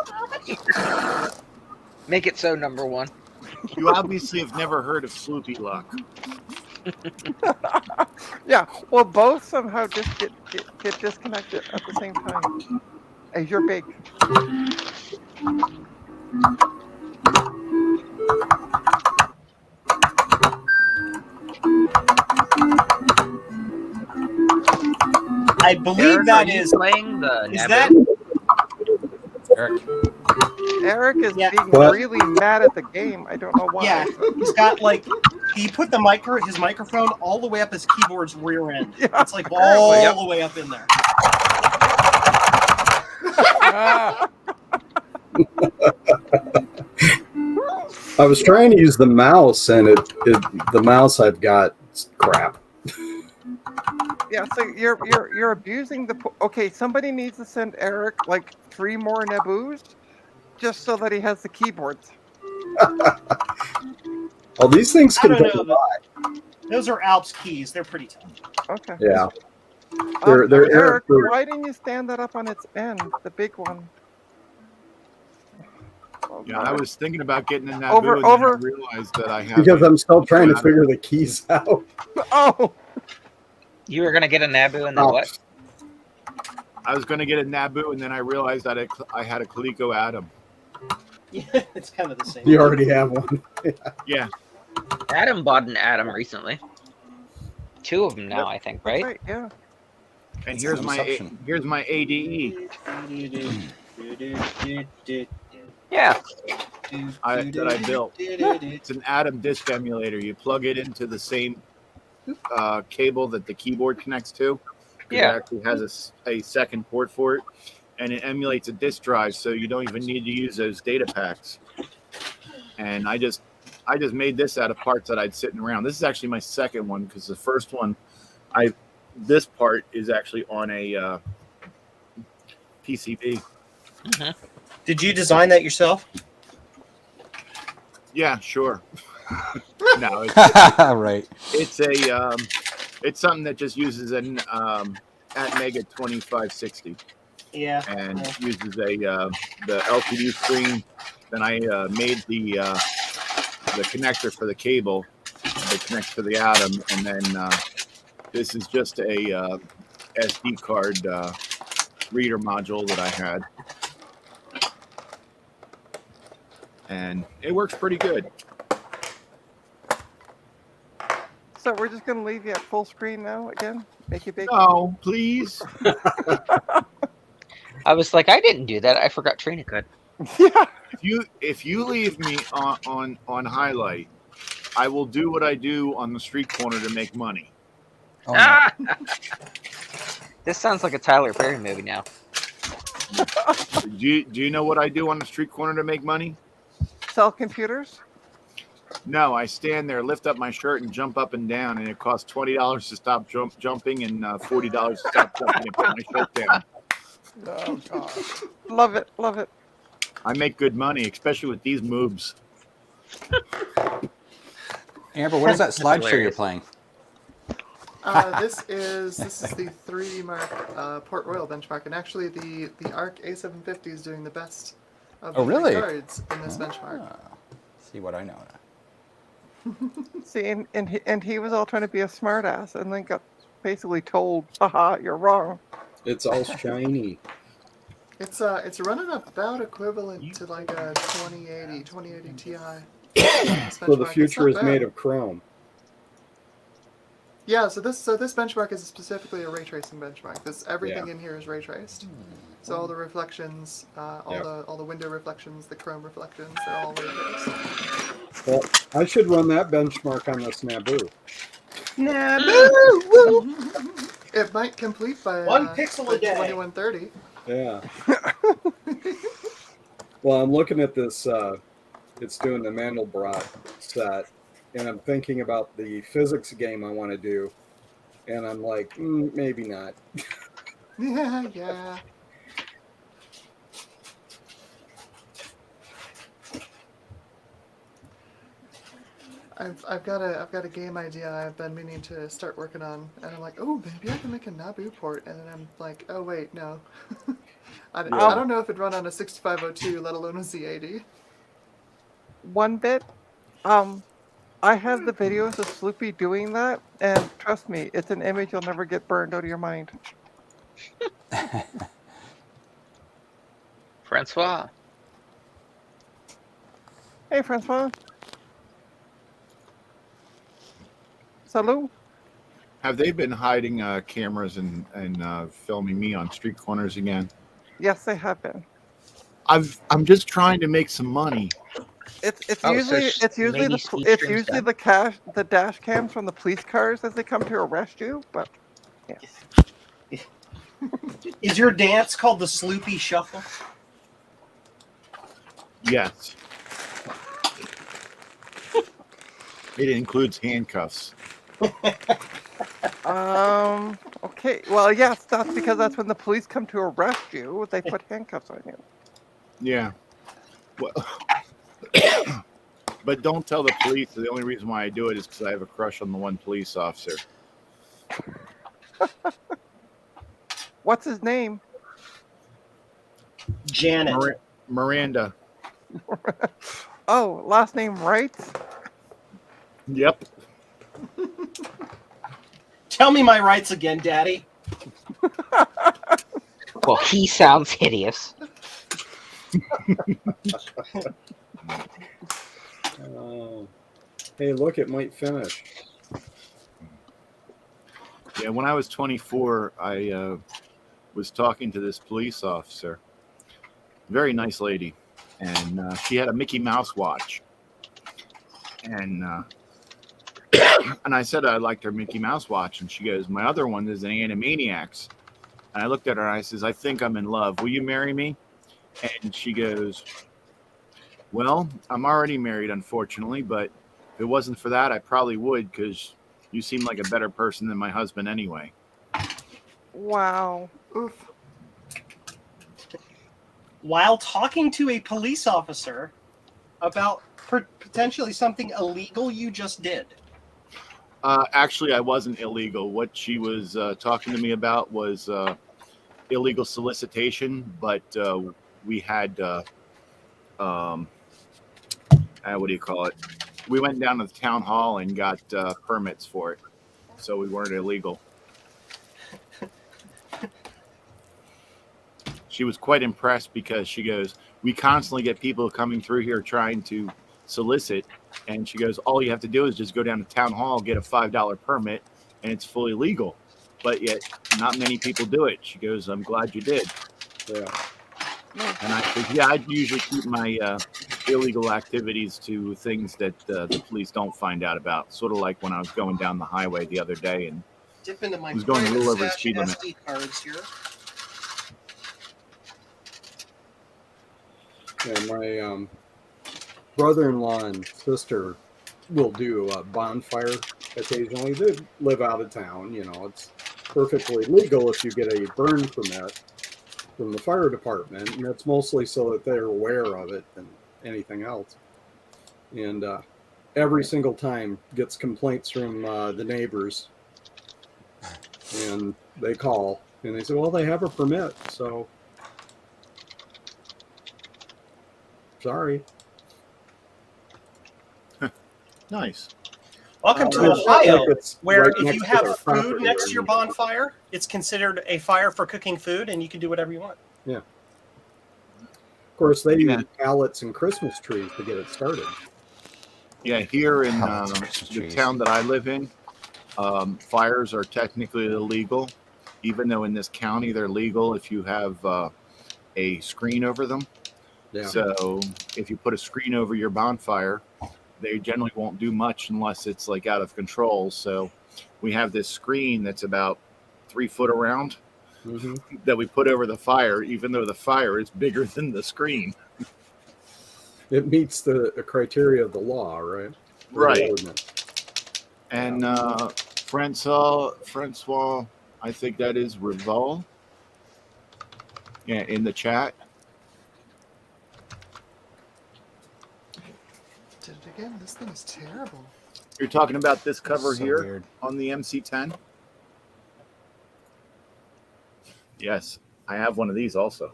Make it so, number one. You obviously have never heard of Sloopy Luck. Yeah, well, both somehow just get disconnected at the same time. As you're big. I believe Eric, that are you is playing the. Is Naboo? that? Eric is being What? really mad at the game. I don't know why. Yeah, he's got he put his microphone all the way up his keyboard's rear end. Yeah, it's like all apparently. the way up in there. I was trying to use the mouse, and the mouse I've got is crap. Yeah, so you're abusing the. Okay, somebody needs to send Eric like 3 more Naboos, just so that he has the keyboards. Well, these things I can don't take know, a lot. Those are Alps keys. They're pretty tough. Okay. Yeah. They're Eric, why didn't you stand that up on its end, the big one? Oh, Yeah, I was thinking about getting in that Over- booth, and over- then I realized that I have Because I'm still trying to figure the keys out. Oh, You were gonna get a Naboo and then Oh. what? I was going to get a Naboo, and then I realized that I had a Coleco Atom. Yeah, it's kind of the same. You already have one. Yeah. Adam bought an Atom recently. 2 of them now, I think, right? right, yeah. And here's my ADE Yeah. that I built. It's an Atom disk emulator. You plug it into the same cable that the keyboard connects to. Yeah. It actually has a second port for it, and it emulates a disk drive, so you don't even need to use those data packs. And I just made this out of parts that I'd sitting around. This is actually my second one, because the first one, this part is actually on a PCB. Mm-hmm. Did you design that yourself? Yeah, sure. No, Right. It's something that just uses an Atmega 2560. Yeah. And uses the LCD screen. Then I made the connector for the cable that connects to the Atom, and then this is just a SD card reader module that I had. And it works pretty good. So we're just going to leave you at full screen now again? Make you big? No, please. I was like, I didn't do that. I forgot Trina could. Yeah. If you leave me on highlight, I will do what I do on the street corner to make money. Oh, no. This sounds like a Tyler Perry movie now. Do you know what I do on the street corner to make money? Sell computers? No, I stand there, lift up my shirt, and jump up and down, and it costs $20 to stop jumping and $40 to stop jumping and put my shirt down. Oh, God. Love it. Love it. I make good money, especially with these moves. Amber, what is that slideshow you're playing? This is the 3D Mark Port Royal benchmark, and actually the ARC A750 is doing the best of the really? cards in this benchmark. See what I know. See, and he was all trying to be a smartass, and then got basically told, "Haha, you're wrong." It's all shiny. It's running about equivalent to like a 2080 Ti. So the future is made of chrome. Yeah, so this benchmark is specifically a ray tracing benchmark. Everything in here is ray traced. So all the reflections, all the window reflections, the chrome reflections, they're all ray traced. Well, I should run that benchmark on this Naboo. Naboo! It might complete by 1 pixel a day. 2130. Yeah. Well, I'm looking at this. It's doing the Mandelbrot set, and I'm thinking about the physics game I want to do, and I'm like, maybe not. Yeah. I've got a game idea I've been meaning to start working on, and I'm like, oh, maybe I can make a Naboo port, and then I'm like, oh wait, no. I don't know if it'd run on a 6502, let alone a Z80. One bit. I have the videos of Sloopy doing that, and trust me, it's an image you'll never get burned out of your mind. Francois. Hey, Francois. Salut. Have they been hiding cameras and filming me on street corners again? Yes, they have been. I'm just trying to make some money. It's Oh, usually so maybe the dash cams from the police cars as they come to arrest you, but yes. Is your dance called the Sloopy Shuffle? Yes. It includes handcuffs. Okay. Well, yes, that's because that's when the police come to arrest you. They put handcuffs on you. Yeah. Well, but don't tell the police. The only reason why I do it is because I have a crush on the one police officer. What's his name? Janet. Miranda. Oh, last name Wright? Yep. Tell me my rights again, Daddy. Well, he sounds hideous. Hey, look, it might finish. Yeah, when I was 24, I was talking to this police officer. Very nice lady. And she had a Mickey Mouse watch. And and I said I liked her Mickey Mouse watch. And she goes, my other one is an Animaniacs. And I looked at her and I says, I think I'm in love. Will you marry me? And she goes, well, I'm already married, unfortunately, but if it wasn't for that, I probably would, because you seem like a better person than my husband anyway. Wow. Oof. While talking to a police officer about potentially something illegal you just did. Actually, I wasn't illegal. What she was talking to me about was illegal solicitation, but we had, what do you call it? We went down to the town hall and got permits for it, so we weren't illegal. she was quite impressed because she goes, we constantly get people coming through here trying to solicit. And she goes, all you have to do is just go down to town hall, get a $5 permit, and it's fully legal. But yet not many people do it. She goes, I'm glad you did. Yeah. And I said, yeah, I usually keep my illegal activities to things that the police don't find out about. Sort of like when I was going down the highway the other day and Dip into my was going a little over the stash speed limit. SD cards here. Yeah, my brother-in-law and sister will do a bonfire occasionally. They live out of town, you know. It's perfectly legal if you get a burn permit from the fire department, and it's mostly so that they're aware of it than anything else. And every single time gets complaints from the neighbors, and they call and they say, well, they have a permit, so sorry. Nice. Welcome to It's Ohio, like it's where right if next you to have their food property next or to your anything. bonfire, it's considered a fire for cooking food, and you can do whatever you want. Yeah. Of course, they Yeah. use pallets and Christmas trees to get it started. Yeah, here in Pallets of Christmas the trees. town that I live in, fires are technically illegal, even though in this county they're legal if you have a screen over them. Yeah. So if you put a screen over your bonfire, they generally won't do much unless it's like out of control. So we have this screen that's about 3 foot around Mm-hmm. that we put over the fire, even though the fire is bigger than the screen. It meets the criteria of the law, right? Or the Right. ordinance. And Francois, I think that is Revol. Yeah, in the chat. Did it again? This thing is terrible. You're talking about this cover So here weird. on the MC10? Yes, I have one of these also.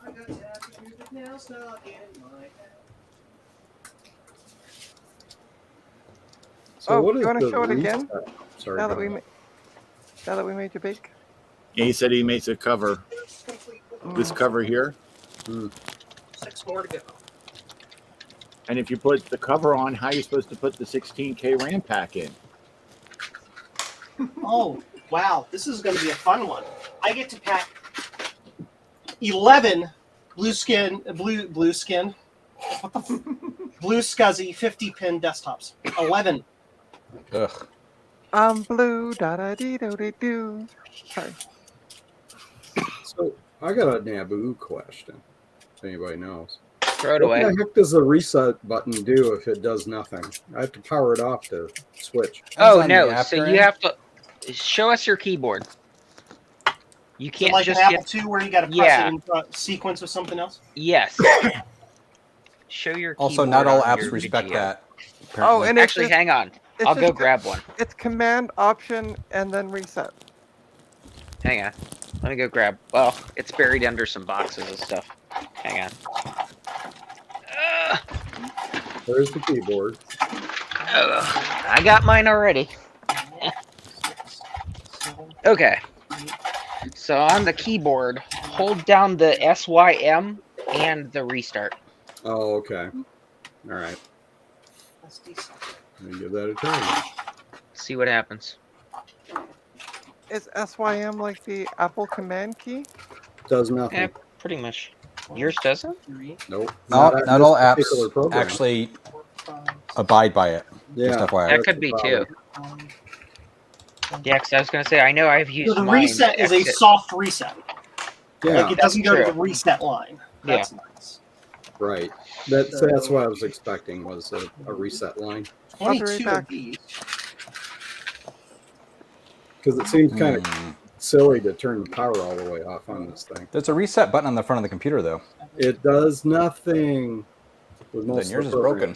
I got tattoo music now stuck in my head. So Oh, what you is want to the show it again? Sorry. Now that go we ahead. now that we made you big. Yeah, he said he makes a cover. This cover here. 6 more to go. And if you put the cover on, how are you supposed to put the 16K RAM pack in? Oh, wow. This is going to be a fun one. I get to pack 11 blue scuzzy 50-pin desktops. 11. Ugh. I'm blue, da da dee do dee do. Sorry. So I got a Naboo question. If anybody knows. Throw it What away. the heck does the reset button do if it does nothing? I have to power it off to switch. Oh on the no! app So you're you in. have to show us your keyboard. You So can't like just an get Apple II where you got to press Yeah. it in sequence with something else? yes. Show your Also, keyboard not all on apps your respect VGA. that. Oh, apparently. and it's Actually, just, hang on. it's I'll just go grab one. It's Command Option and then reset. Hang on. Let me go grab. Well, it's buried under some boxes of stuff. Hang on. There's the keyboard. I got mine already. Okay. So on the keyboard, hold down the SYM and the restart. Oh, okay. All right. That's decent. Let me give that a try. See what happens. Is SYM like the Apple Command key? Does nothing. Yeah, pretty much. Yours doesn't? Nope. Not on all this particular apps program. actually abide by it. Just Yeah. FYI. That could be too. Yeah, because I was going to say, I know I've used So the mine reset to is a exit. soft reset. Yeah. Like it doesn't go to true. the reset line. That's nice. Right. That's what I was expecting was a reset line. I'll be right 22 back. of these. Because it seems kind of Hmm. silly to turn the power all the way off on this thing. There's a reset button on the front of the computer, though. It does nothing. With most Then yours of is the broken.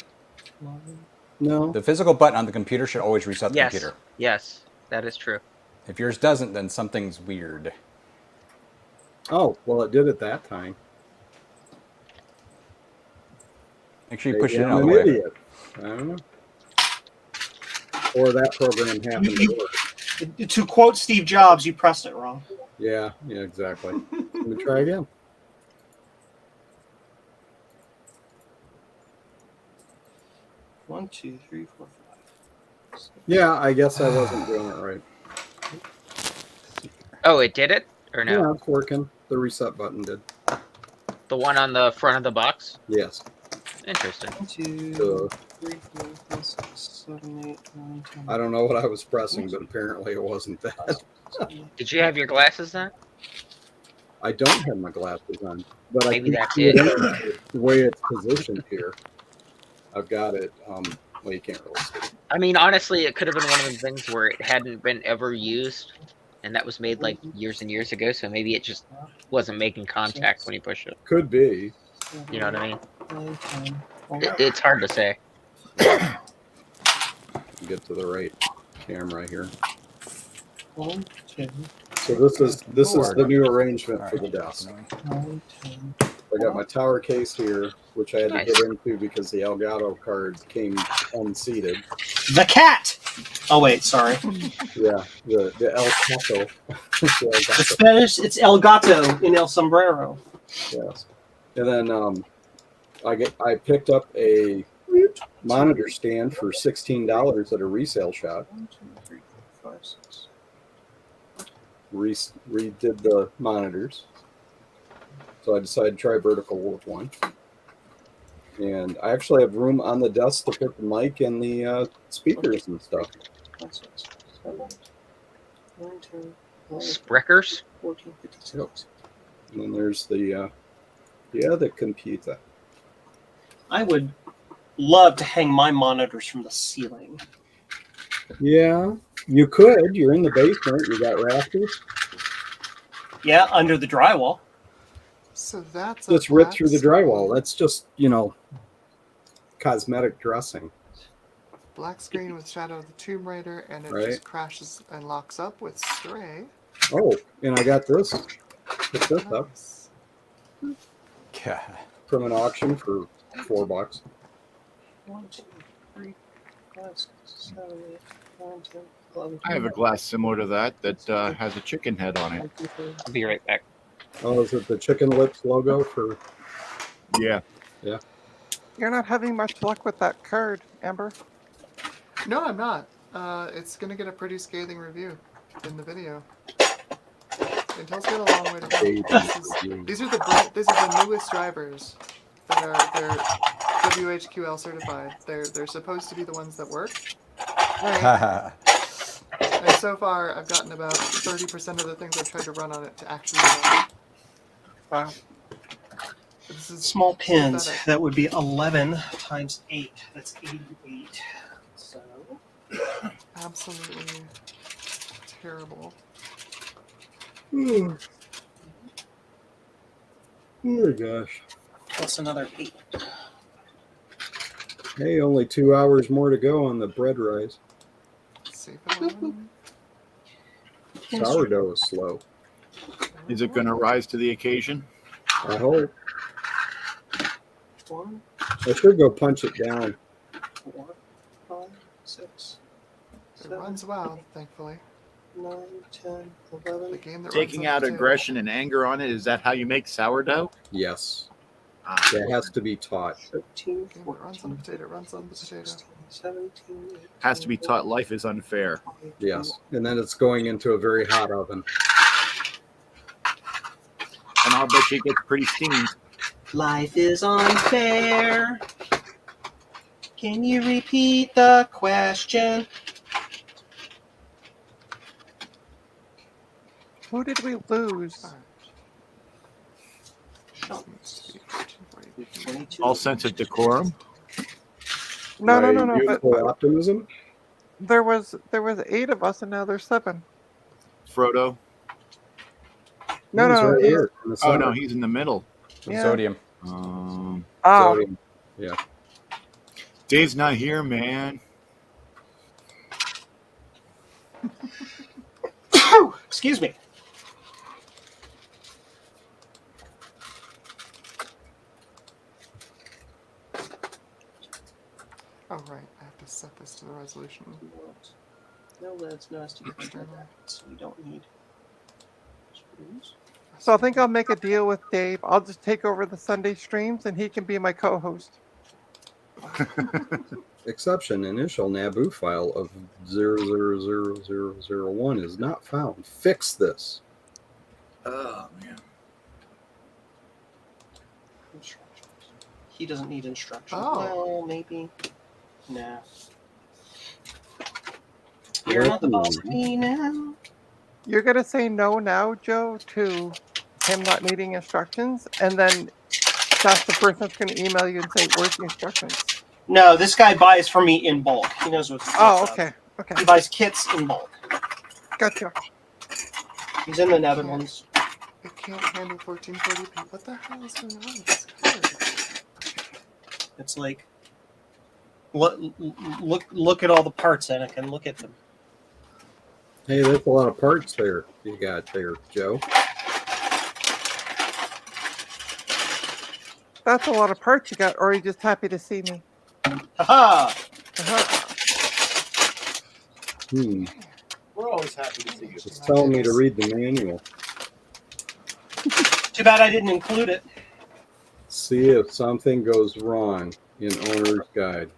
programs. No. The physical button on the computer should always reset the Yes. computer. Yes, that is true. If yours doesn't, then something's weird. Oh, well, it did it that time. Make sure you Maybe push it in I'm all the an way. idiot. I don't know. Or that program happened to work. To quote Steve Jobs, you pressed it wrong. Yeah, exactly. Let me try again. 1, 2, 3, 4, 5. Yeah, I guess I wasn't doing it right. Oh, it did it or no? Yeah, it's working. The reset button did. The one on the front of the box. Yes. Interesting. 1, 2, 3, 4, 5, 6, 7, 8, 9, 10. I don't know what I was pressing, but apparently it wasn't that. Did you have your glasses then? I don't have my glasses on, but I Maybe can that's see it. it the way it's positioned here. I've got it. Well, you can't really see it. I mean, honestly, it could have been one of the things where it hadn't been ever used, and that was made like years and years ago. So maybe it just wasn't making contact when you push it. Could be. You know what I mean? 9, 10, It's hard to say. Get to the right camera here. 1, 2, So this is the new arrangement for the desk. 9, 10. I got my tower case here, which I had Nice. to get into because the Elgato card came unseated. The cat! Oh, wait, sorry. Yeah, the El Cato. The El The Gato. Spanish, it's El Gato in El Sombrero. Yes. And then I picked up a monitor stand for $16 at a resale shop. 1, 2, 3, 4, 5, 6. Redid the monitors. So I decided to try vertical with one. And I actually have room on the desk to put the mic and the speakers and stuff. 5, 6, 7, 9, 10, 11, Spreckers? 14, 15, 16. And then there's the computer. I would love to hang my monitors from the ceiling. Yeah, you could. You're in the basement. You got rafters. Yeah, under the drywall. So that's Just rip through the drywall. That's just, cosmetic dressing. Black screen with Shadow of the Tomb Raider, and it Right. just crashes and locks up with Stray. Oh, and I got this. Pick this up Nice. God. from an auction for $4. 1, 2, 3, 5, 6, 7, 8, 9, 10, 11. I have a glass similar to that has a chicken head on it. I'll be right back. Oh, is it the Chicken Lips logo for? Yeah. Yeah. You're not having much luck with that card, Amber. No, I'm not. It's gonna get a pretty scathing review in the video. Intel's got a long way to go. These are the newest drivers that they're WHQL certified. They're supposed to be the ones that work. And so far, I've gotten about 30% of the things I've tried to run on it to actually run. Wow. This is Small pins. pathetic. That would be 11 times 8. That's 88. So Absolutely terrible. Oh my gosh. plus another 8. Hey, only 2 hours more to go on the bread rise. Save it on. Sourdough is slow. Is it going to rise to the occasion? I hope. 1, I should go punch it down. 4, 5, 6, It 7, runs well, thankfully. 9, 10, The 11. game that Taking runs out on the table. aggression and anger on it, is that how you make sourdough? Yes. Ah, That has to be taught. 13, Game that runs on the 14, potato, runs on the potato. 16, 17, 18, has to be taught life is unfair. 20, Yes. And then it's going into a very hot oven. And I'll bet you it gets pretty steamed. Life is unfair. Can you repeat the question? Who did we lose? All sense of decorum. No, My no. But youthful optimism. there was 8 of us, and now there's 7. Frodo. No, He's no. right He's, here in the Oh center. no, he's in the middle. Yeah. Zodium. oh, Sodium. Yeah. Dave's not here, man. Excuse me. Oh, right. I have to set this to the resolution. No leads, no STD External. so we don't need screws. so I think I'll make a deal with Dave. I'll just take over the Sunday streams, and he can be my co-host. exception, initial Naboo file of 000001 is not found. Fix this. Oh man. Instructions. He doesn't need instructions. Oh. Well, maybe. Nah. You're not the boss of me now. You're gonna say no now, Joe, to him not needing instructions, and then that's the person that's gonna email you and say, "Where's the instructions?" No, this guy buys from me in bulk. He knows what's Oh, up. okay, okay, He buys kits in bulk. gotcha. He's in the Netherlands. It can't handle 1440p. What the hell is going on with this card? It's like, look at all the parts, Anakin. Look at them. Hey, there's a lot of parts there you got there, Joe. That's a lot of parts you got, or are you just happy to see me? Haha! We're always happy to see you. Just telling me to read the manual. Too bad I didn't include it. See if something goes wrong in owner's guide.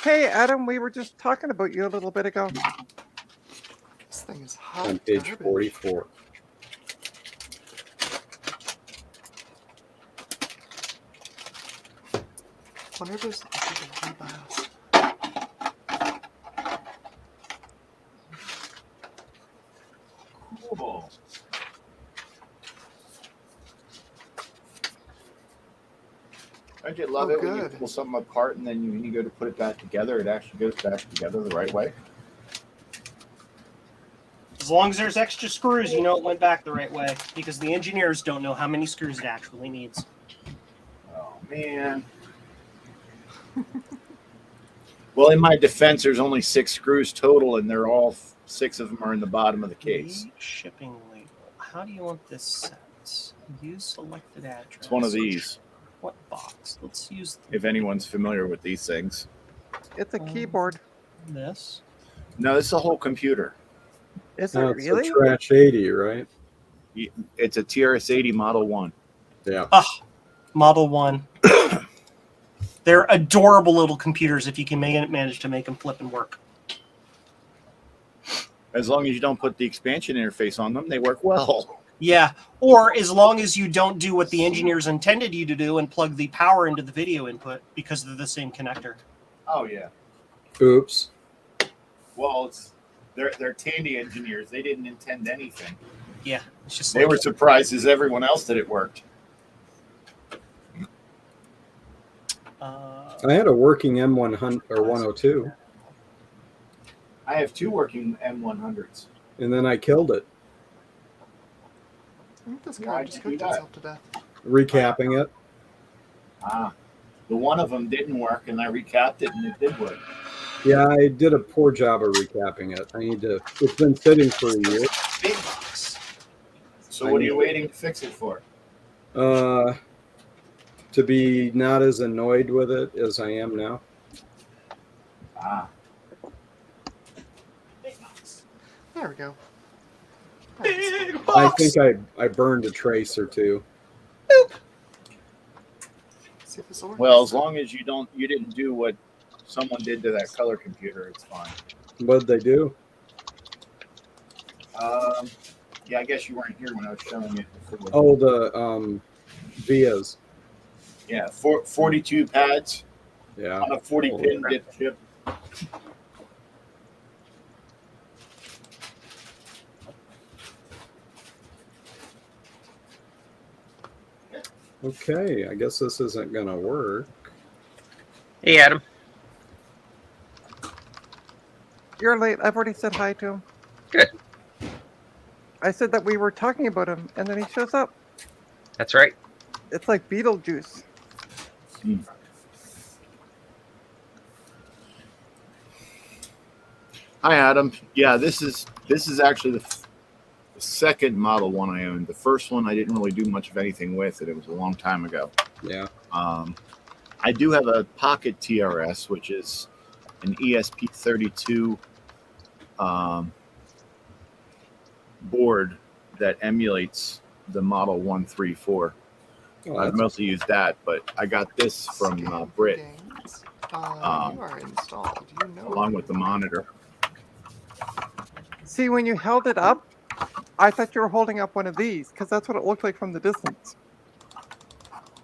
Hey, Adam, we were just talking about you a little bit ago. This thing is hot. On page garbage. 44. Wonder if there's a BIOS. Cool. Don't you love Oh, it when you good. pull something apart and then when you go to put it back together, it actually goes back together the right way? As long as there's extra screws, you know it went back the right way. Because the engineers don't know how many screws it actually needs. Oh, man. Well, in my defense, there's only 6 screws total, and they're all 6 of them are in the bottom of the case. Shipping label. How do you want this set? Use selected address. It's one of these, What box? Let's use if anyone's familiar with these things. It's a keyboard. this. No, it's a whole computer. Is it No, it's really? a Trash 80, right? It's a TRS-80 Model 1. Yeah. Model 1. They're adorable little computers if you can manage to make them flip and work. As long as you don't put the expansion interface on them, they work well. Yeah, or as long as you don't do what the engineers intended you to do and plug the power into the video input because they're the same connector. Oh, yeah. Oops. Well, they're Tandy engineers. They didn't intend anything. Yeah, it's just They were surprised as everyone else that it worked. I had a working M100 or 102, I have 2 working M100s. and then I killed it, I think this Why'd card just you do cooked that? itself to death. recapping it. The one of them didn't work, and I recapped it, and it did work. Yeah, I did a poor job of recapping it. I need to. It's been sitting for a year. big box. So what are you waiting to fix it for? To be not as annoyed with it as I am now. Big box. There we go. Big I box. think I burned a trace or two. See if this will work. Well, as long as you didn't do what someone did to that color computer, it's fine. What'd they do? Yeah, I guess you weren't here when I was showing it before. Oh, the vias. Yeah, 42 pads Yeah. on a 40-pin dip chip. Okay, I guess this isn't gonna work. Hey, Adam. You're late. I've already said hi to him. Good. I said that we were talking about him, and then he shows up. That's right. It's like Beetlejuice. Hi, Adam. Yeah, this is actually the second Model 1 I owned. The first one I didn't really do much of anything with it. It was a long time ago. Yeah. I do have a Pocket TRS, which is an ESP32 board that emulates the Model 134. Oh, I've that's mostly used that, but I got this from Brit Games. You are installed. You know. along with the monitor. See, when you held it up, I thought you were holding up one of these because that's what it looked like from the distance.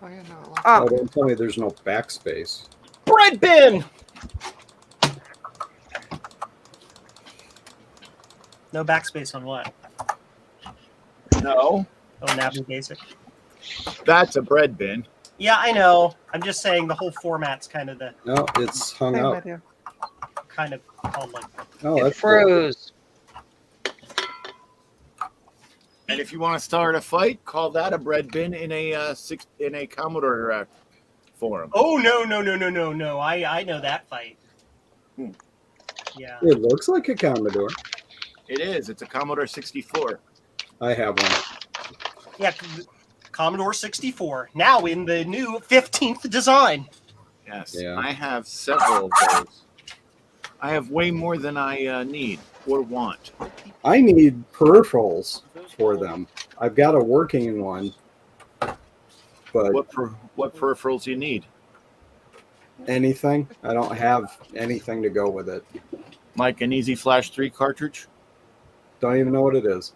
Oh yeah, no. Ah, Oh, don't tell me there's no backspace. Bread bin. No backspace on what? No, Oh, Navi Basic. that's a bread bin. Yeah, I know. I'm just saying the whole format's kind of the No, it's hung same up. idea. kind of called like that. Oh, It that's cool. froze. And if you want to start a fight, call that a bread bin in a Commodore forum. Oh no! I know that fight. Yeah. It looks like a Commodore. It is. It's a Commodore 64. I have one. Yeah, Commodore 64. Now in the new 15th design. Yes. Yeah. I have several of those. I have way more than I need or want. I need peripherals for them. I've got a working one, but What peripherals you need? anything. I don't have anything to go with it. Like an Easy Flash 3 cartridge? Don't even know what it is.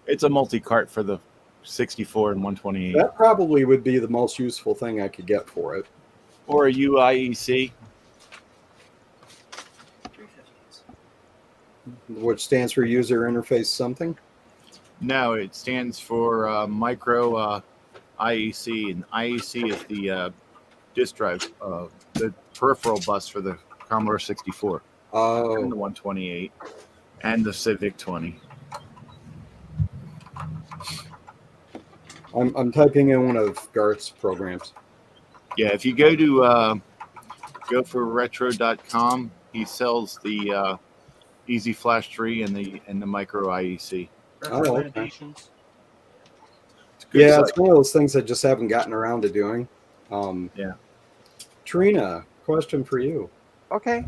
It's a multi-cart for the 64 and 128. That probably would be the most useful thing I could get for it. Or a UIEC. Which stands for user interface something. No, it stands for micro IEC, and IEC is the disk drive, the peripheral bus for the Commodore 64 Oh, and the 128 and the Civic 20. I'm typing in one of Garth's programs. Yeah, if you go to goforretro.com, he sells the Easy Flash 3 and the micro IEC. Oh, okay. Recommendations. It's a good Yeah, site. it's one of those things I just haven't gotten around to doing. Yeah. Trina, question for you. Okay.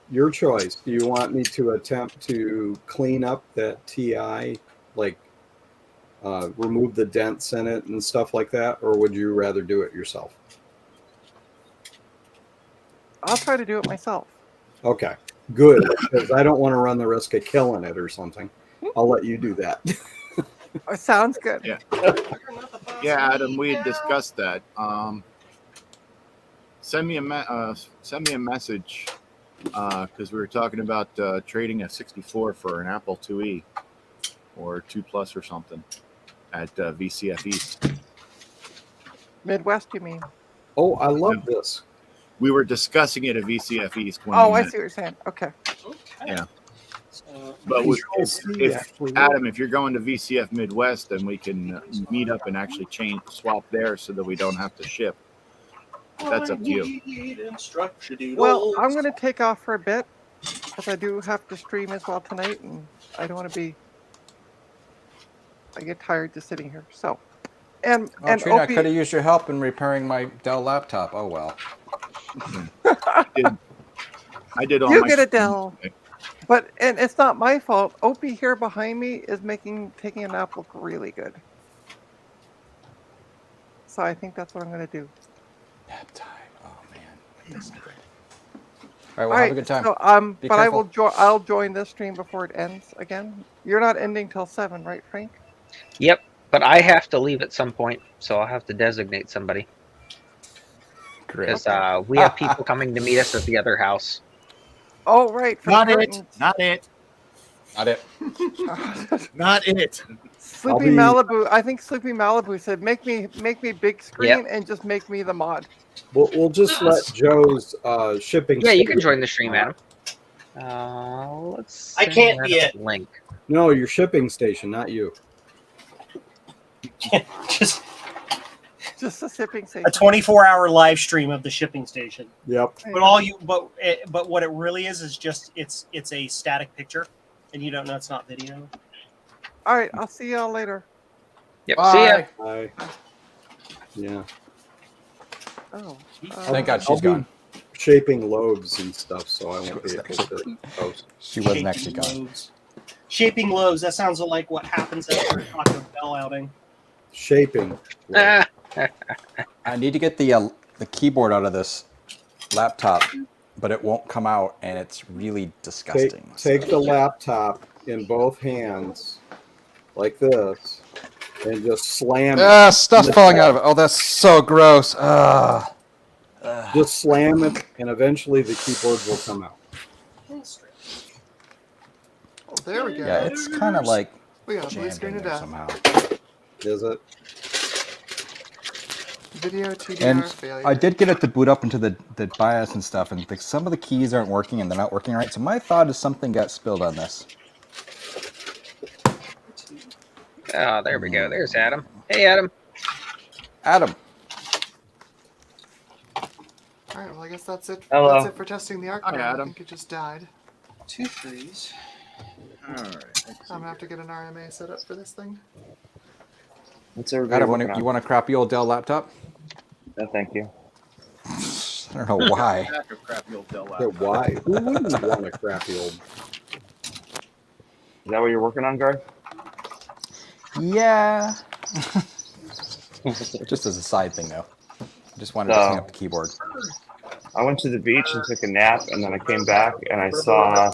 Your choice. Do you want me to attempt to clean up that TI, like remove the dents in it and stuff like that, or would you rather do it yourself? I'll try to do it myself. Okay, good, because I don't want to run the risk of killing it or something. I'll let you do that. Sounds good. Yeah. Yeah, Adam, we had discussed that. Send me a message because we were talking about trading a 64 for an Apple IIe or 2 Plus or something at VCF East. Midwest, you mean? Oh, I love this. We were discussing it at VCF East. When Oh, we I met. see what you're saying. Okay. Yeah. But Adam, if you're going to VCF Midwest, then we can meet up and actually swap there so that we don't have to ship. That's up to you. Well, I'm going to take off for a bit because I do have to stream as well tonight, and I don't want to be. I get tired just sitting here. So, Oh, and Trina, I Opie, could have used your help in repairing my Dell laptop. Oh well. I did all you my get a streaming Dell, today. but and it's not my fault. Opie here behind me is taking a nap look really good. So I think that's what I'm going to do. Nap time. Oh man. All right. Well, All have right. a good time. So Be but careful. I'll join this stream before it ends again. You're not ending till 7, right, Frank? Yep, but I have to leave at some point, so I'll have to designate somebody Great. because we have people coming to meet us at the other house. Oh, right. For Not the it. curtains. Not it. Not it. Not it. Sleepy Malibu. I think Sleepy Malibu said, "Make me big screen and just make me the mod." We'll just let Joe's shipping. Yeah, you can station- join the stream, Adam. Let's. I can't be it. Link. No, your shipping station, not you. Just Just a shipping station. a 24-hour live stream of the shipping station. Yep. But what it really is just it's a static picture, and you don't know it's not video. All right. I'll see y'all later. Yep. See ya. Bye. Yeah. Oh. Thank God she's gone. shaping loaves and stuff, so I won't be able to post. She wasn't Shaping actually gone. loaves. Shaping loaves. That sounds like what happens after a Taco Bell outing. Shaping. Ah, I need to get the keyboard out of this laptop, but it won't come out, and it's really disgusting. Take the laptop in both hands, like this, and just slam it. Stuff falling out of it. Oh, that's so gross. Just slam it, and eventually the keyboard will come out. Oh, there we go. Yeah, it's kind of like We got a blue jammed screen in of there death. somehow. Is it? Video TDR And failure. I did get it to boot up into the BIOS and stuff, and some of the keys aren't working, and they're not working right. So my thought is something got spilled on this. oh, there we go. There's Adam. Hey, Adam. Adam. All right. Well, I guess that's it. Hello. That's it for testing the arc. Hi, now. I Adam. think it just died. 2 3s. All right. I'm gonna have to get an RMA set up for this thing. What's everybody Adam, working on? you want a crappy old Dell laptop? No, thank you. I don't know why. Back of crappy old Dell Yeah, laptop. why? Who wouldn't want a crappy old? Is that what you're working on, Garth? Yeah. Just as a side thing, though. Just wanted to So- clean up the keyboard. I went to the beach and took a nap, and then I came back and I saw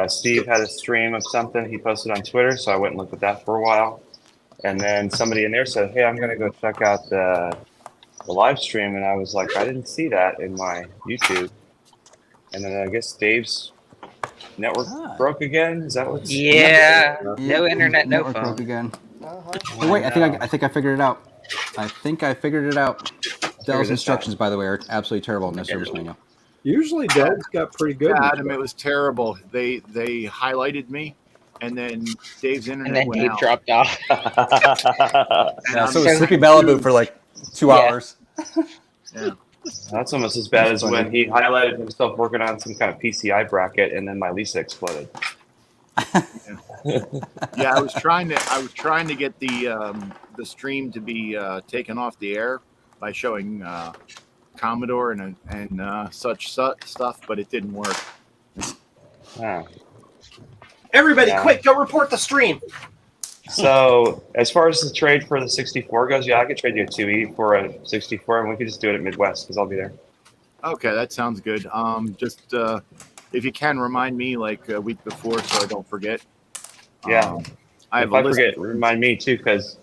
Steve had a stream of something he posted on Twitter, so I went and looked at that for a while. And then somebody in there said, "Hey, I'm going to go check out the live stream," and I was like, "I didn't see that in my YouTube." And then I guess Dave's network broke again. Is that what's? Yeah. No internet, no Network broke phone. again. Uh-huh. Oh, wait, I think I figured it out. I think I figured it out. Dell's this instructions, by the way, are absolutely terrible in their service manual. Usually Dell's got pretty good. Yeah, Adam, it was terrible. They highlighted me, and then Dave's internet And then went Dave out. dropped off. Yeah, so it was Sleepy Malibu for like 2 hours. Yeah. That's almost as bad as when he highlighted himself working on some kind of PCI bracket, and then my Lisa exploded. Yeah, I was trying to get the stream to be taken off the air by showing Commodore and such stuff, but it didn't work. Oh. Everybody, Yeah. quick, go report the stream. So as far as the trade for the 64 goes, yeah, I could trade you a 2E for a 64, and we could just do it at Midwest because I'll be there. Okay, that sounds good. Just if you can remind me like a week before so I don't forget. Yeah. I have If a I list. forget, remind me too, because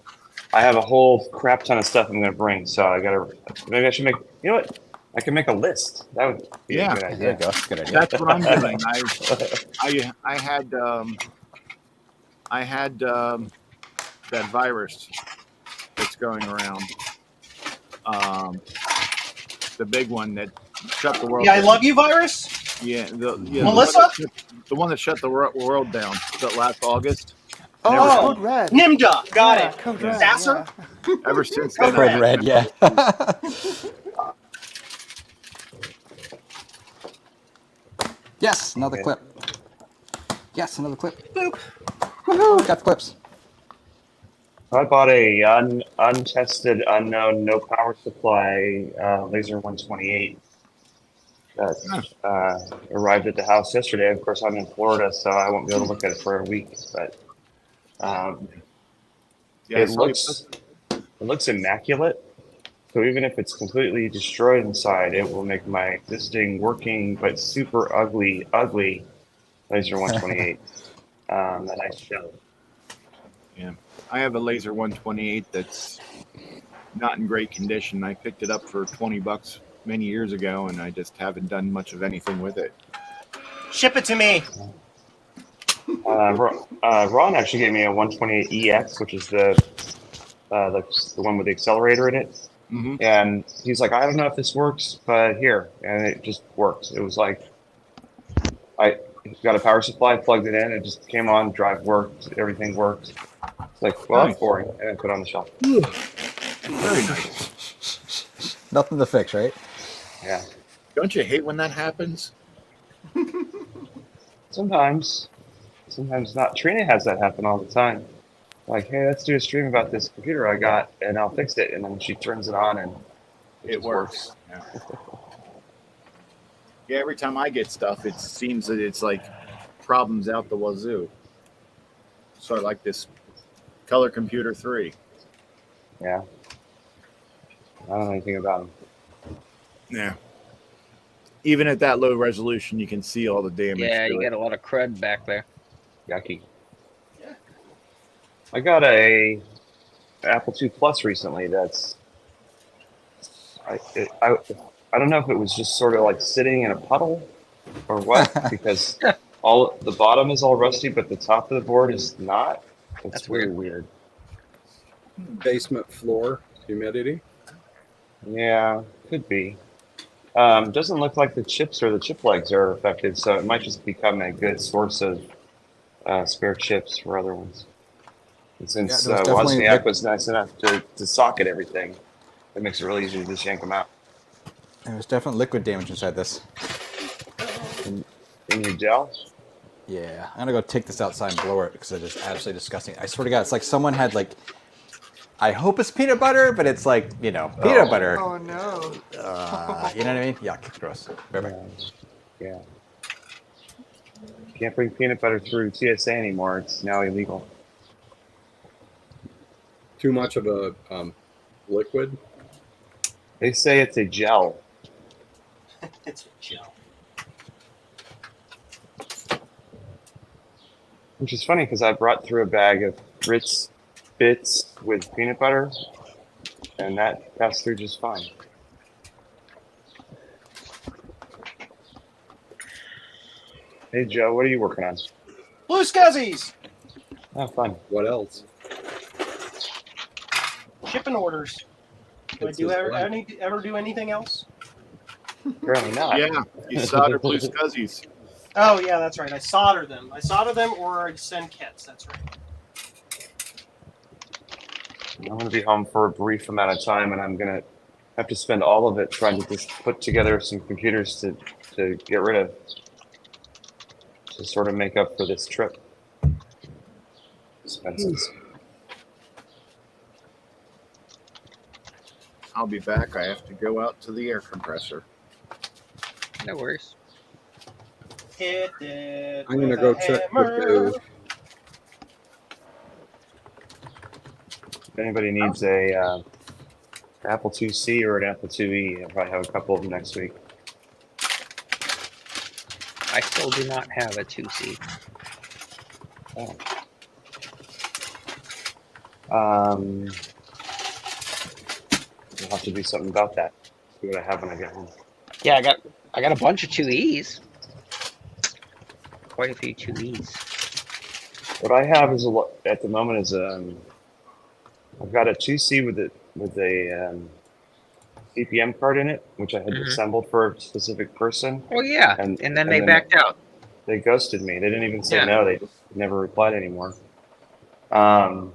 I have a whole crap ton of stuff I'm going to bring. So I got to, maybe I should make, you know what? I can make a list. That would be Yeah. a good There idea. you go. That's a good idea. That's what I'm doing. I had that virus that's going around. The big one that shut the world Yeah, I down. love you, virus. Yeah, Melissa? the one that shut the world down that last August. Oh, Never- Code Red. Nimda, got Yeah, it. Code Red. Sasser? Yeah. Ever since then, Code Code Red, yeah. Yes, another Okay. clip. Yes, another clip. Boop. Woohoo! Got the clips. I bought a untested, unknown, no power supply laser 128 that arrived at the house yesterday. Of course, I'm in Florida, so I won't be able to look at it for a week. But Yeah, it so looks immaculate. So even if it's completely destroyed inside, it will make my existing working but super ugly laser 128 a nice show. Yeah, I have a laser 128 that's not in great condition. I picked it up for $20 many years ago, and I just haven't done much of anything with it. Ship it to me. Ron actually gave me a 128EX, which is the one with the accelerator in it. Mm-hmm. And he's like, I don't know if this works, but here. And it just works. It was like, I got a power supply, plugged it in, it just came on, drive worked, everything worked. It's like, well, that's boring. And then put it on the shelf. Very nice. Nothing to fix, right? Yeah. Don't you hate when that happens? Sometimes not. Trina has that happen all the time. Like, hey, let's do a stream about this computer I got, and I'll fix it. And then she turns it on, and It works. Yeah. Yeah, every time I get stuff, it seems that it's like problems out the wazoo. Sort of like this Color Computer 3. Yeah. I don't know anything about them. Yeah. Even at that low resolution, you can see all the damage. Yeah, to you it. got a lot of crud back there. Yucky. I got a Apple II Plus recently. That's I don't know if it was just sort of like sitting in a puddle or what, because all the bottom is all rusty, but the top of the board is not. It's That's really weird. Basement floor humidity. Yeah, could be. Doesn't look like the chips or the chip legs are affected, so it might just become a good source of spare chips for other ones. And since there was definitely Wozniak was nice enough to socket everything, it makes it really easy to just yank them out. There was definitely liquid damage inside this. In your gel? Yeah, I'm gonna go take this outside and blow it because it's just absolutely disgusting. I swear to God, it's like someone had like, I hope it's peanut butter, but it's like, you know, peanut butter. Oh no. You know what I mean? Yuck, gross. Bye-bye. Yeah. Can't bring peanut butter through TSA anymore. It's now illegal. Too much of a liquid. They say it's a gel. It's a gel. Which is funny because I brought through a bag of Ritz bits with peanut butter, and that passed through just fine. Hey Joe, what are you working on? Blue Scuzzies! Oh, fun. What else? Shipping orders. Do I do ever do anything else? Apparently not. Yeah, you solder Blue Scuzzies. Oh yeah, that's right. I solder them. Or I send kits. That's right. I'm going to be home for a brief amount of time, and I'm going to have to spend all of it trying to just put together some computers to get rid of, to sort of make up for this trip expenses. I'll be back. I have to go out to the air compressor. No worries. Hit it. I'm gonna go check the If anybody needs a Apple IIc or an Apple IIe, I'll probably have a couple of them next week. I still do not have a 2C. Oh. We'll have to do something about that. See what I have when I get home. Yeah, I got a bunch of 2Es. Quite a few 2Es. What I have is at the moment is I've got a 2C with a CPM card in it, which I had assembled for a specific person. Oh yeah, and then they backed out. They ghosted me. They didn't even say no. They just never replied anymore. I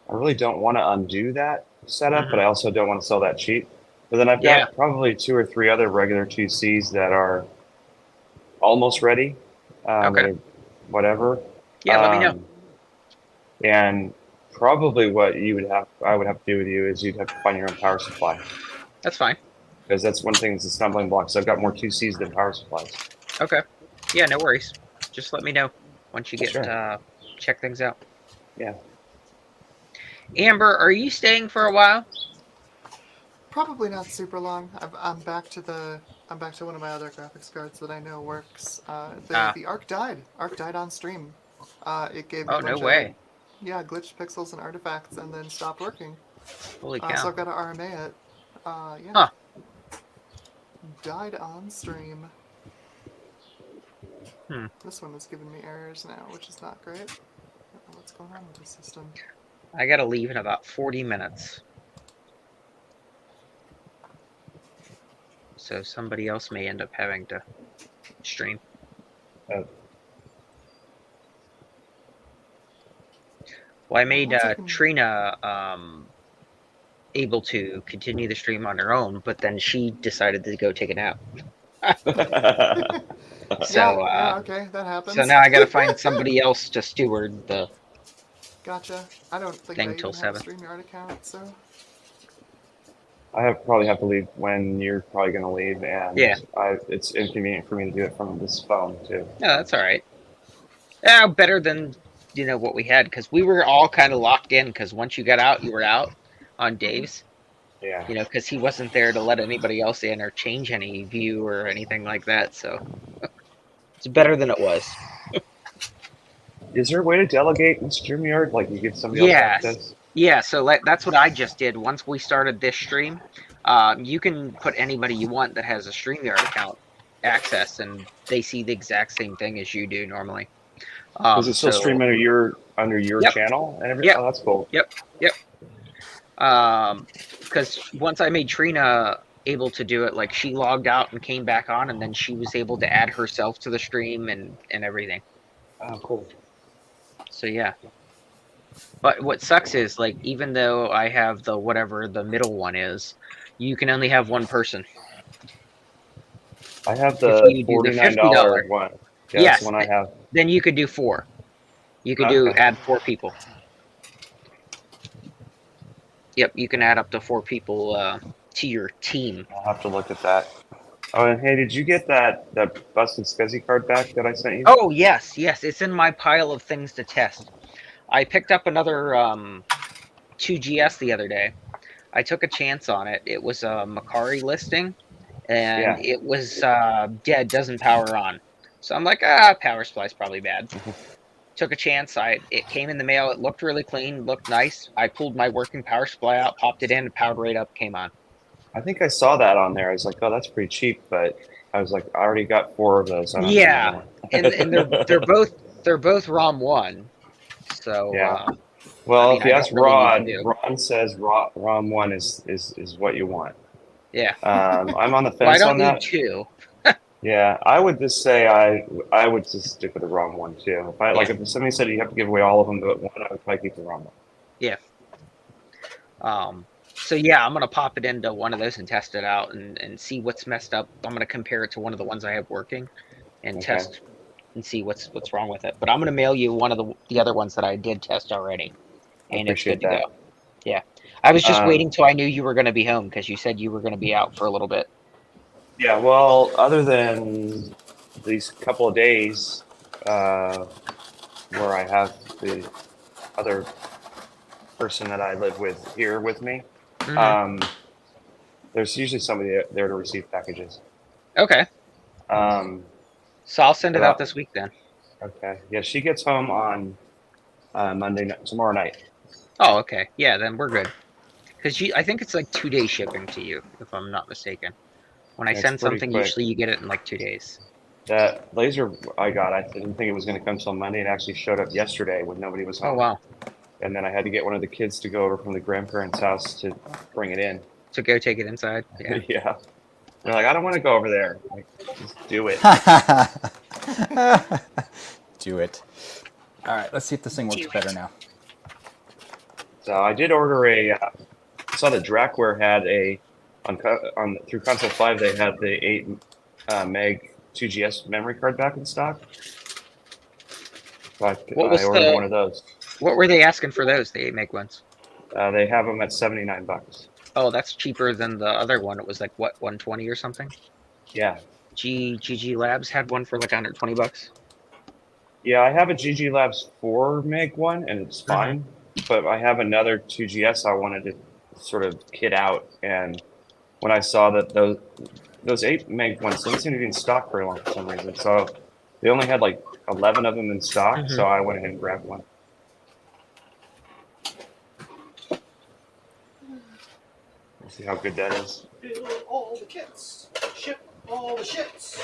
really don't want to undo that setup, but I also don't want to sell that cheap. But then I've got probably 2 or 3 other regular 2Cs that are almost ready. Okay. Whatever. Yeah, let me know. And probably what I would have to do with you is you'd have to find your own power supply. That's fine. Because that's one thing that's a stumbling block. So I've got more 2Cs than power supplies. Okay. Yeah, no worries. Just let me know once you get Sure. check things out. Yeah. Amber, are you staying for a while? Probably not super long. I'm back to one of my other graphics cards that I know works. The Arc died. Arc died on stream. It gave me Oh, no way. glitched pixels and artifacts, and then stopped working. Holy cow. So I've got to RMA it. Yeah. Huh. Died on stream. Hmm. This one is giving me errors now, which is not great. I don't know what's going on with the system. I gotta leave in about 40 minutes. So somebody else may end up having to stream. Oh. Well, I made Trina able to continue the stream on her own, but then she decided to go take a nap. So, yeah, okay, that happens. So now I gotta find somebody else to steward the Gotcha. I don't think thing I till even have a 7. StreamYard account, so... probably have to leave when you're probably going to leave, and Yeah. it's inconvenient for me to do it from this phone too. Yeah, that's all right. Yeah, better than what we had, because we were all kind of locked in. Because once you got out, you were out on Dave's. Yeah. Because he wasn't there to let anybody else in or change any view or anything like that. So it's better than it was. Is there a way to delegate in StreamYard? Like you give somebody else Yes. access? Yeah, so that's what I just did. Once we started this stream, you can put anybody you want that has a StreamYard account access, and they see the exact same thing as you do normally. Does it still stream under your Yep. channel and everything? Yep. Oh, that's cool. Yep. Because once I made Trina able to do it, like she logged out and came back on, and then she was able to add herself to the stream and everything. Oh, cool. So yeah. But what sucks is, like, even though I have the whatever the middle one is, you can only have one person. I have If the you do the $49 one. Yeah, yes, that's the one I have. then you could do 4. You could Okay. add 4 people. Yep, you can add up to 4 people to your team. I'll have to look at that. Oh, and hey, did you get that busted SCSI card back that I sent you? Oh yes, it's in my pile of things to test. I picked up another 2GS the other day. I took a chance on it. It was a Macari listing, and it was dead, doesn't power on. So I'm like, power supply's probably bad. Took a chance. It came in the mail. It looked really clean, looked nice. I pulled my working power supply out, popped it in, powered right up, came on. I think I saw that on there. I was like, oh, that's pretty cheap, but I was like, I already got 4 of those. I don't need another one. and they're both ROM 1. So yeah. Well, if you I ask don't really need Ron, to do. Ron says ROM 1 is what you want. Yeah. I'm on the fence well, I don't on that. need 2. Yeah, I would just say I would just stick with the ROM 1 too. If if somebody said you have to give away all of them but one, I would probably keep the ROM 1. Yeah. So yeah, I'm gonna pop it into one of those and test it out and see what's messed up. I'm gonna compare it to one of the ones I have working, and test and see what's wrong with it. But I'm gonna mail you one of the other ones that I did test already, and it's good to go. Yeah, I was just waiting till I knew you were gonna be home, because you said you were gonna be out for a little bit. Yeah, well, other than these couple of days where I have the other person that I live with here with me, there's usually somebody there to receive packages. Okay. So I'll send it out this week then. Okay. Yeah, she gets home on tomorrow night. Oh, okay. Yeah, then we're good. Because I think it's like 2-day shipping to you, if I'm not mistaken. When I send something, usually you get it in like 2 days. That laser I didn't think it was going to come till Monday. It actually showed up yesterday when nobody was home. Oh, wow. And then I had to get one of the kids to go over from the grandparents' house to bring it in. To go take it inside? Yeah. Yeah. They're like, I don't want to go over there. Like, just do it. Do it. All right, let's see if this thing works better now. So I did order I saw that Drackware had through Console 5, they had the 8 meg 2GS memory card back in stock. So I ordered one of those. What were they asking for those, the 8 meg ones? They have them at $79. Oh, that's cheaper than the other one. It was like, what, 120 or something? Yeah. GG Labs had one for like $120. Yeah, I have a GG Labs 4 meg one, and it's fine. But I have another 2GS I wanted to sort of kit out, and when I saw that those 8 meg ones didn't seem to be in stock very long for some reason, so they only had like 11 of them in stock, so I went ahead and grabbed one. Let's see how good that is. Build all the kits, ship all the shits.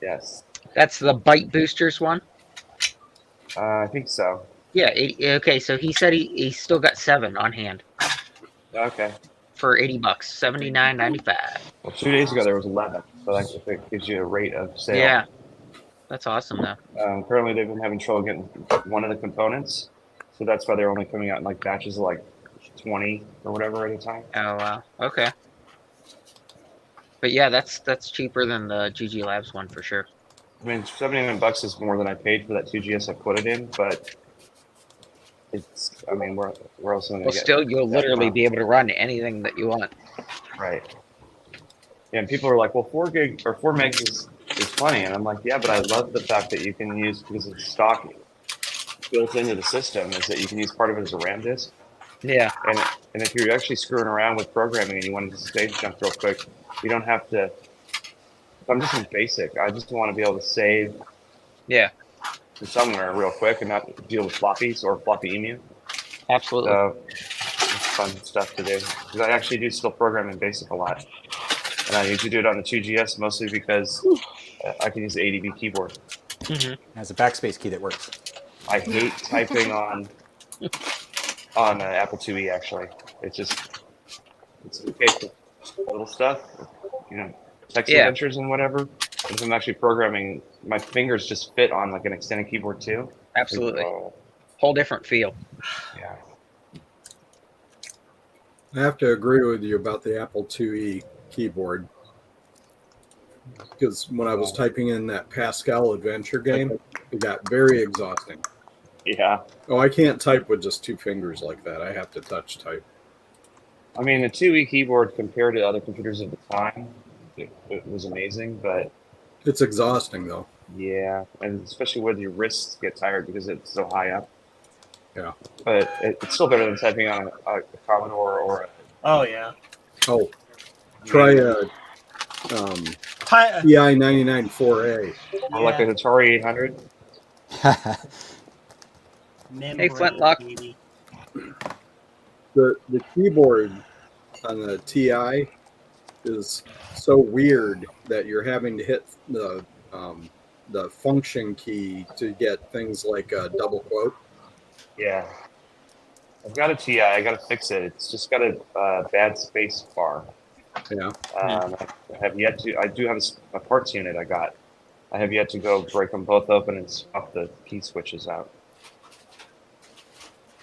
Yes. That's the Byte Boosters one? I think so. Yeah, okay, so he said he still got 7 on hand. Okay. For $80, $79.95. Well, 2 days ago there was 11, so that gives you a rate of sale. Yeah, that's awesome though. Currently they've been having trouble getting one of the components, so that's why they're only coming out in like batches of like 20 or whatever at a time. Oh wow, okay. But yeah, that's cheaper than the GG Labs one for sure. I mean, $79 is more than I paid for that 2GS I put it in, but it's. I mean, where else am I Well, gonna get? still, you'll that literally from? be able to run anything that you want. Right. Yeah, and people are like, well, 4 gig or 4 megs is funny, and I'm like, yeah, but I love the fact that you can use, because it's stock built into the system, is that you can use part of it as a RAM disk. Yeah. And if you're actually screwing around with programming and you want to just save jump real quick, you don't have to. If I'm just in basic, I just want to be able to save Yeah. to somewhere real quick and not deal with floppies or floppy emu. Absolutely. So it's fun stuff to do. Because I actually do still program in basic a lot. And I usually do it on the 2GS mostly because I can use the ADB keyboard. Mm-hmm. It has a backspace key that works. I hate typing on Apple IIe actually. It's okay for little stuff, text Yeah. adventures and whatever. But if I'm actually programming, my fingers just fit on like an extended keyboard too. Absolutely. Whole different feel. Yeah. I have to agree with you about the Apple IIe keyboard. Because when I was typing in that Pascal adventure game, it got very exhausting. Yeah. Oh, I can't type with just 2 fingers like that. I have to touch type. I mean, the 2E keyboard compared to other computers of the time, it was amazing, but it's exhausting though. Yeah, and especially when your wrists get tired because it's so high up. Yeah. But it's still better than typing on a Commodore or a... Oh, yeah. Oh, try a TI 99-4A. Or like an Atari 800. Hey, Flintlock. The keyboard on the TI is so weird that you're having to hit the function key to get things like a double quote. Yeah. I've got a TI. I got to fix it. It's just got a bad space bar. Yeah. I have yet to. I do have a parts unit I got. I have yet to go break them both open and swap the key switches out.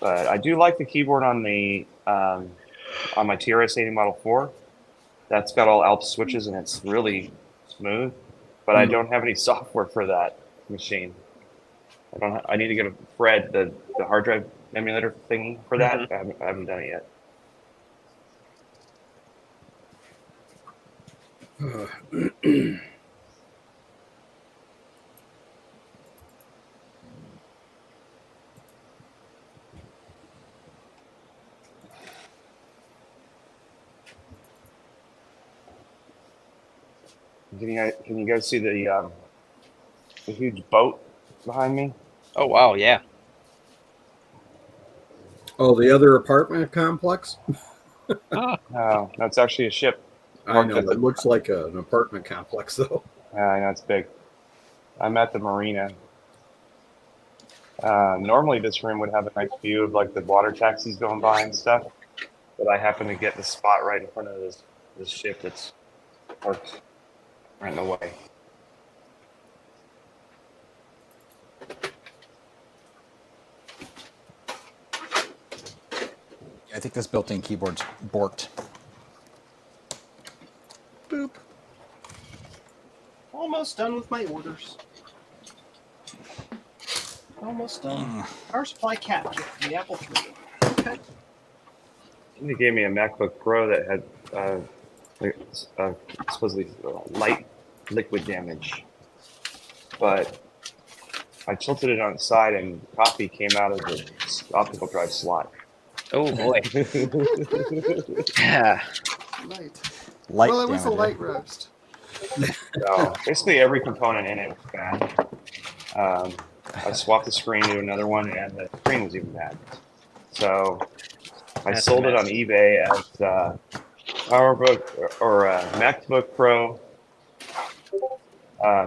But I do like the keyboard on the on my TRS-80 Model 4. That's got all ALP switches and it's really smooth. But I don't have any software for that machine. I need to get a Fred, the hard drive emulator thingy for that. I haven't done it yet. Can you guys see the huge boat behind me? Oh wow, yeah. Oh, the other apartment complex? No, that's actually a ship. I know, it looks like an apartment complex though. I know, it's big. I'm at the marina. Normally this room would have a nice view of like the water taxis going by and stuff, but I happen to get the spot right in front of this ship that's parked right in the way. I think this built-in keyboard's borked. Boop. Almost done with my orders. Almost done. Power supply cap kit for the Apple III. Okay. Somebody gave me a MacBook Pro that had supposedly light liquid damage, but I tilted it on its side and coffee came out of the optical drive slot. Oh boy. Light. Well, it was a light roast. So basically every component in it was bad. I swapped the screen to another one and the screen was even bad. So I sold it on eBay as PowerBook or MacBook Pro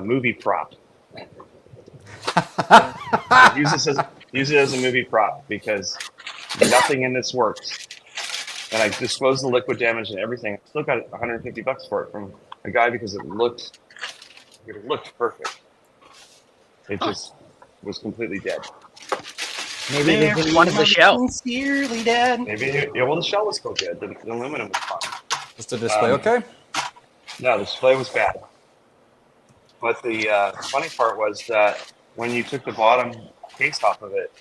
movie prop. Use it as a movie prop because nothing in this works. And I disclosed the liquid damage and everything. I still got $150 for it from a guy because it looked perfect. It just was completely dead. Maybe they just wanted the shell. Sincerely dead. Maybe, yeah, well, the shell was still good. The aluminum was fine. Is the display okay? No, the display was bad. But the funny part was that when you took the bottom case off of it,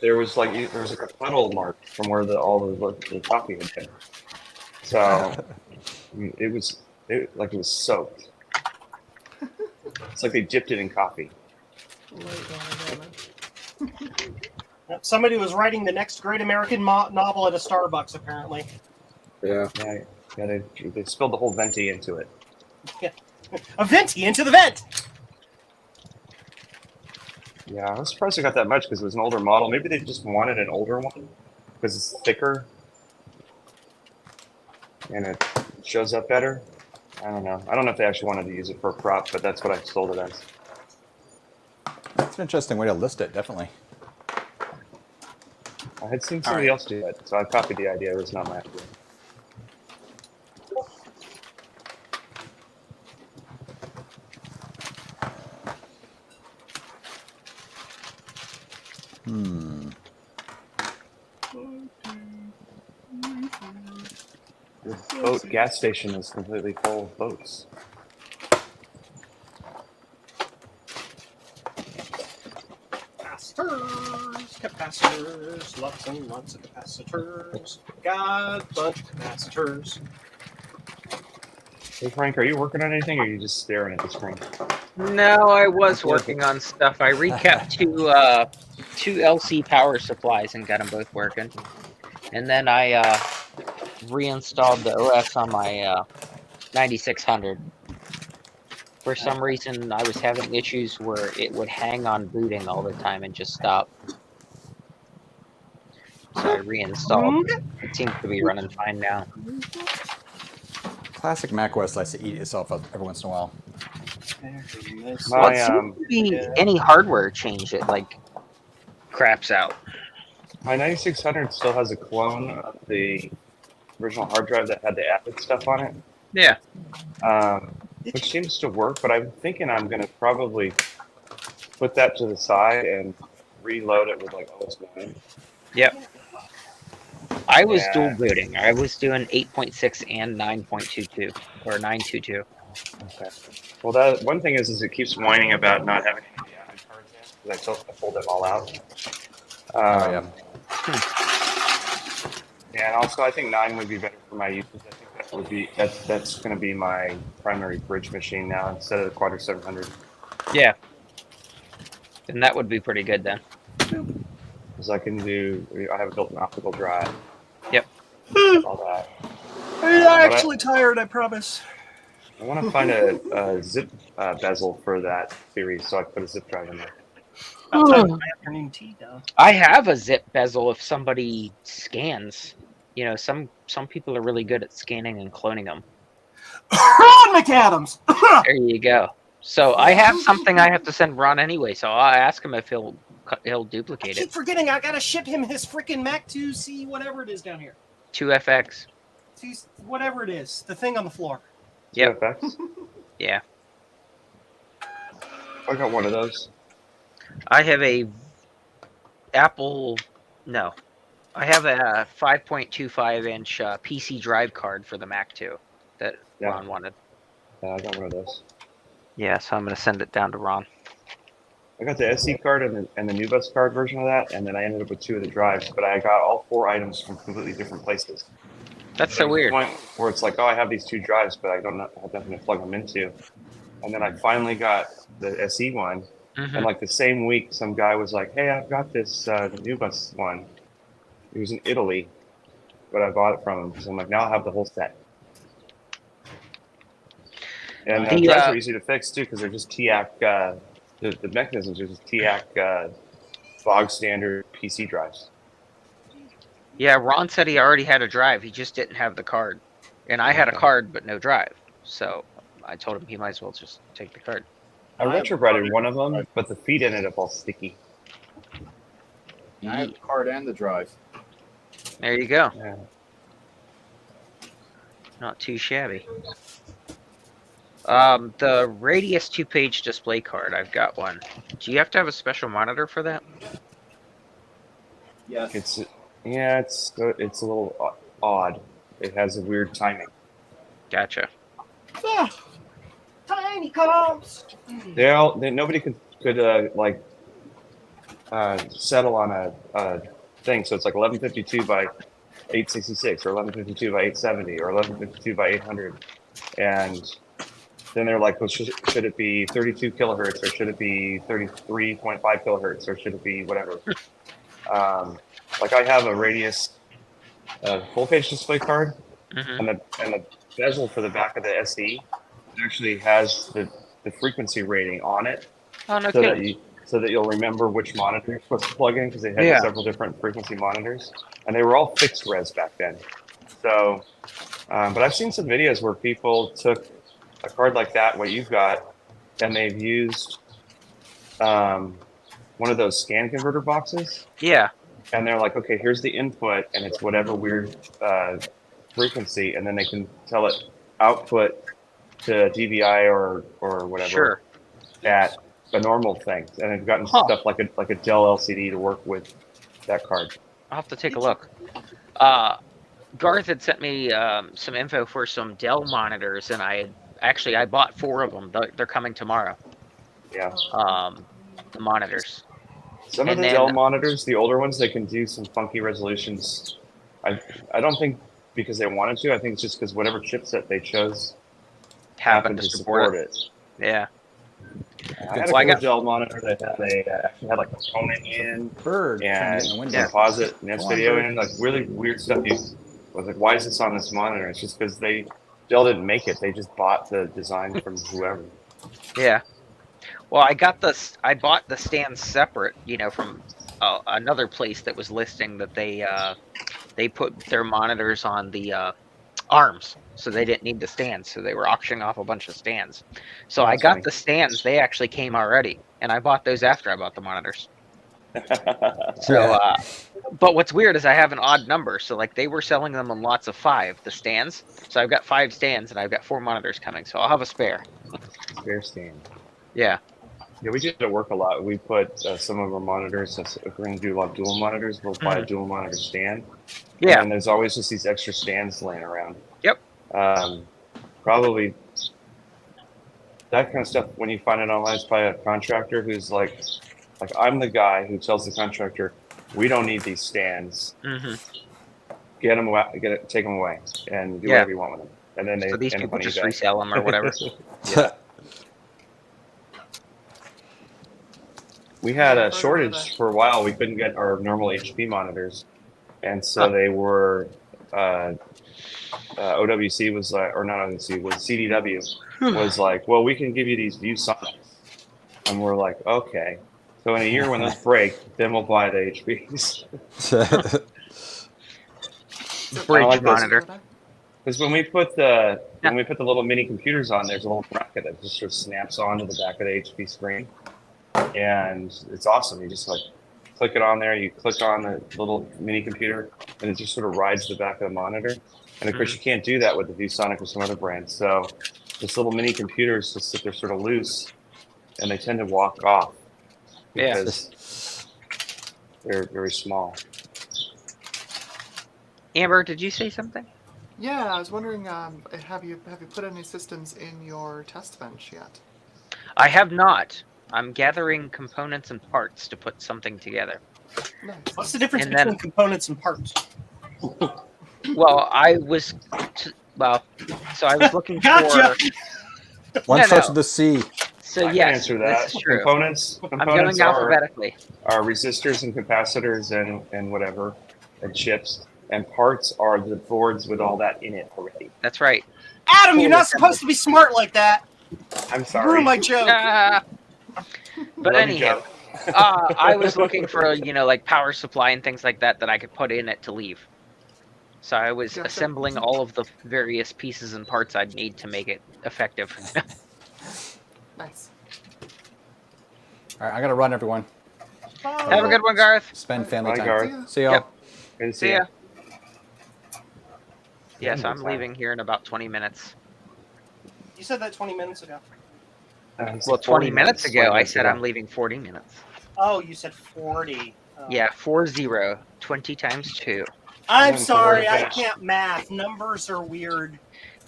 there was like a puddle mark from where all the coffee had been. So it was soaked. It's like they dipped it in coffee. Somebody was writing the next great American novel at a Starbucks, apparently. Yeah. Yeah, they spilled the whole venti into it. Yeah. A venti into the vent! Yeah, I was surprised they got that much because it was an older model. Maybe they just wanted an older one because it's thicker and it shows up better. I don't know. I don't know if they actually wanted to use it for a prop, but that's what I sold it as. That's an interesting way to list it, definitely. I had seen somebody else do that, so I copied the idea. It was not my idea. The boat gas station is completely full of boats. Capacitors, lots and lots of capacitors. God, bunch of capacitors. Hey Frank, are you working on anything, or are you just staring at the screen? No, I was working on stuff. I recapped two LC power supplies and got them both working. And then I reinstalled the OS on my 9600. For some reason, I was having issues where it would hang on booting all the time and just stop. So I reinstalled. It seems to be running fine now. Classic macOS likes to eat itself up every once in a while. Well, it seems to be any hardware change it like craps out. My 9600 still has a clone of the original hard drive that had the Avid stuff on it. Yeah. Which seems to work, but I'm thinking I'm going to probably put that to the side and reload it with like OS 9. Yep. I was dual booting. I was doing 8.6 and 9.22 or 922. Okay. Well, that one thing is it keeps whining about not having any of the Avid cards in because I pulled them all out. Yeah. Yeah, and also I think 9 would be better for my uses. I think that would be that's going to be my primary bridge machine now instead of the Quadra 700. Yeah. And that would be pretty good then. Because I have a built-in optical drive. Yep. All that. I'm actually tired, I promise. I want to find a zip bezel for that series, so I put a zip drive in there. Afternoon tea, though. I have a zip bezel if somebody scans. You know, some people are really good at scanning and cloning them. Ron McAdams! There you go. So I have something I have to send Ron anyway, so I'll ask him if he'll duplicate I keep it. forgetting I gotta ship him his freaking Mac 2C, whatever it is down here. 2FX. Whatever it is, the thing on the floor. Yep. 2FX? Yeah. I got one of those. I have a Apple. No, I have a 5.25-inch PC drive card for the Mac 2 that Ron wanted. Yeah, I got one of those. Yeah, so I'm gonna send it down to Ron. I got the SD card and the NuBus card version of that, and then I ended up with 2 of the drives, but I got all 4 items from completely different places. That's so weird. Point where it's like, oh, I have these 2 drives, but I have nothing to plug them into. And then I finally got the SE one, and like the same week, some guy was like, hey, I've got this NuBus one. He was in Italy, but I bought it from him, so I'm like, now I'll have the whole set. And drives are easy to fix too, because they're just TIAC. The mechanisms are just TIAC bog standard PC drives. Yeah, Ron said he already had a drive. He just didn't have the card, and I had a card but no drive. So I told him he might as well just take the card. I retrobreaded one of them, but the feed ended up all sticky. I have the card and the drive. There you go. Yeah. Not too shabby. The Radius 2-page display card, I've got one. Do you have to have a special monitor for that? Yes. It's a little odd. It has a weird timing. Gotcha. Tiny comps. Nobody could settle on a thing. So it's like 1152 by 866 or 1152 by 870 or 1152 by 800. And then they're like, well, should it be 32 kilohertz or should it be 33.5 kilohertz or should it be whatever? Like I have a Radius full page display card, and the bezel for the back of the SE actually has the frequency rating on it, so that you'll remember which monitor you're supposed to plug in, because they had several different frequency monitors, and they were all fixed res back then. So, but I've seen some videos where people took a card like that, what you've got, and they've used one of those scan converter boxes. Yeah. And they're like, okay, here's the input, and it's whatever weird frequency, and then they can tell it output to DVI or whatever at a normal thing. And they've gotten stuff like a Dell LCD to work with that card. I'll have to take a look. Garth had sent me some info for some Dell monitors, and I bought 4 of them. They're coming tomorrow. Yeah. The monitors. Some of the Dell monitors, the older ones, they can do some funky resolutions. I don't think because they wanted to. I think it's just because whatever chipset they chose happened to support it. Yeah. I had a cool Dell monitor that actually had like a component in and composite NES video in, like really weird stuff. I was like, why is this on this monitor? It's just because Dell didn't make it. They just bought the design from whoever. Yeah. Well, I bought the stands separate, from another place that was listing that they put their monitors on the arms, so they didn't need the stands, so they were auctioning off a bunch of stands. So I got the stands; they actually came already, and I bought those after I bought the monitors. So, but what's weird is I have an odd number, so like they were selling them in lots of 5, the stands. So I've got 5 stands, and I've got 4 monitors coming, so I'll have a spare. Spare stand. Yeah. Yeah, we did it work a lot. We put some of our monitors, if we're going to do a lot of dual monitors, we'll buy a dual monitor stand. Yeah. And there's always just these extra stands laying around. Yep. Probably that kind of stuff, when you find it online, it's by a contractor who's like I'm the guy who tells the contractor, we don't need these stands. Get them away, take them away, and do whatever you want with them. And then so these people just resell them or whatever. Yeah. We had a shortage for a while. We couldn't get our normal HP monitors, and so they were OWC was like, or not OWC, was CDW was like, well, we can give you these ViewSonics, and we're like, okay. So in a year when those break, then we'll buy the HPs. Bridge monitor. Because when we put the little mini computers on, there's a little bracket that just sort of snaps onto the back of the HP screen. And it's awesome. You just like click it on there, you click on the little mini computer, and it just sort of rides the back of the monitor. And of course, you can't do that with the ViewSonic or some other brand. So this little mini computers just sit there sort of loose, and they tend to walk off because they're very small. Amber, did you say something? Yeah, I was wondering, have you put any systems in your test bench yet? I have not. I'm gathering components and parts to put something together. Nice. What's the difference between components and parts? Well, I was looking Gotcha. for. One starts with the C. So I can yes, answer that. this is true. Components I'm going alphabetically. Are resistors and capacitors and whatever, and chips. And parts are the boards with all that in it already. That's right. Adam, you're not supposed to be smart like that. I'm sorry. Ruin my joke. But anyhow, I was looking for like power supply and things like that I could put in it to leave. So I was assembling all of the various pieces and parts I'd need to make it effective. Nice. All right, I gotta run, everyone. Have a good one, Garth. Spend family Bye, time. Garth. See y'all. Yep. Good to See ya. Yes, Yeah, I'm leaving here in about 20 minutes. You said that 20 minutes ago. Well, 20 minutes ago, I said I'm leaving 40 minutes. Oh, you said 40. Oh. Yeah, 40. 20 times 2. I'm sorry, I can't math. Numbers are weird.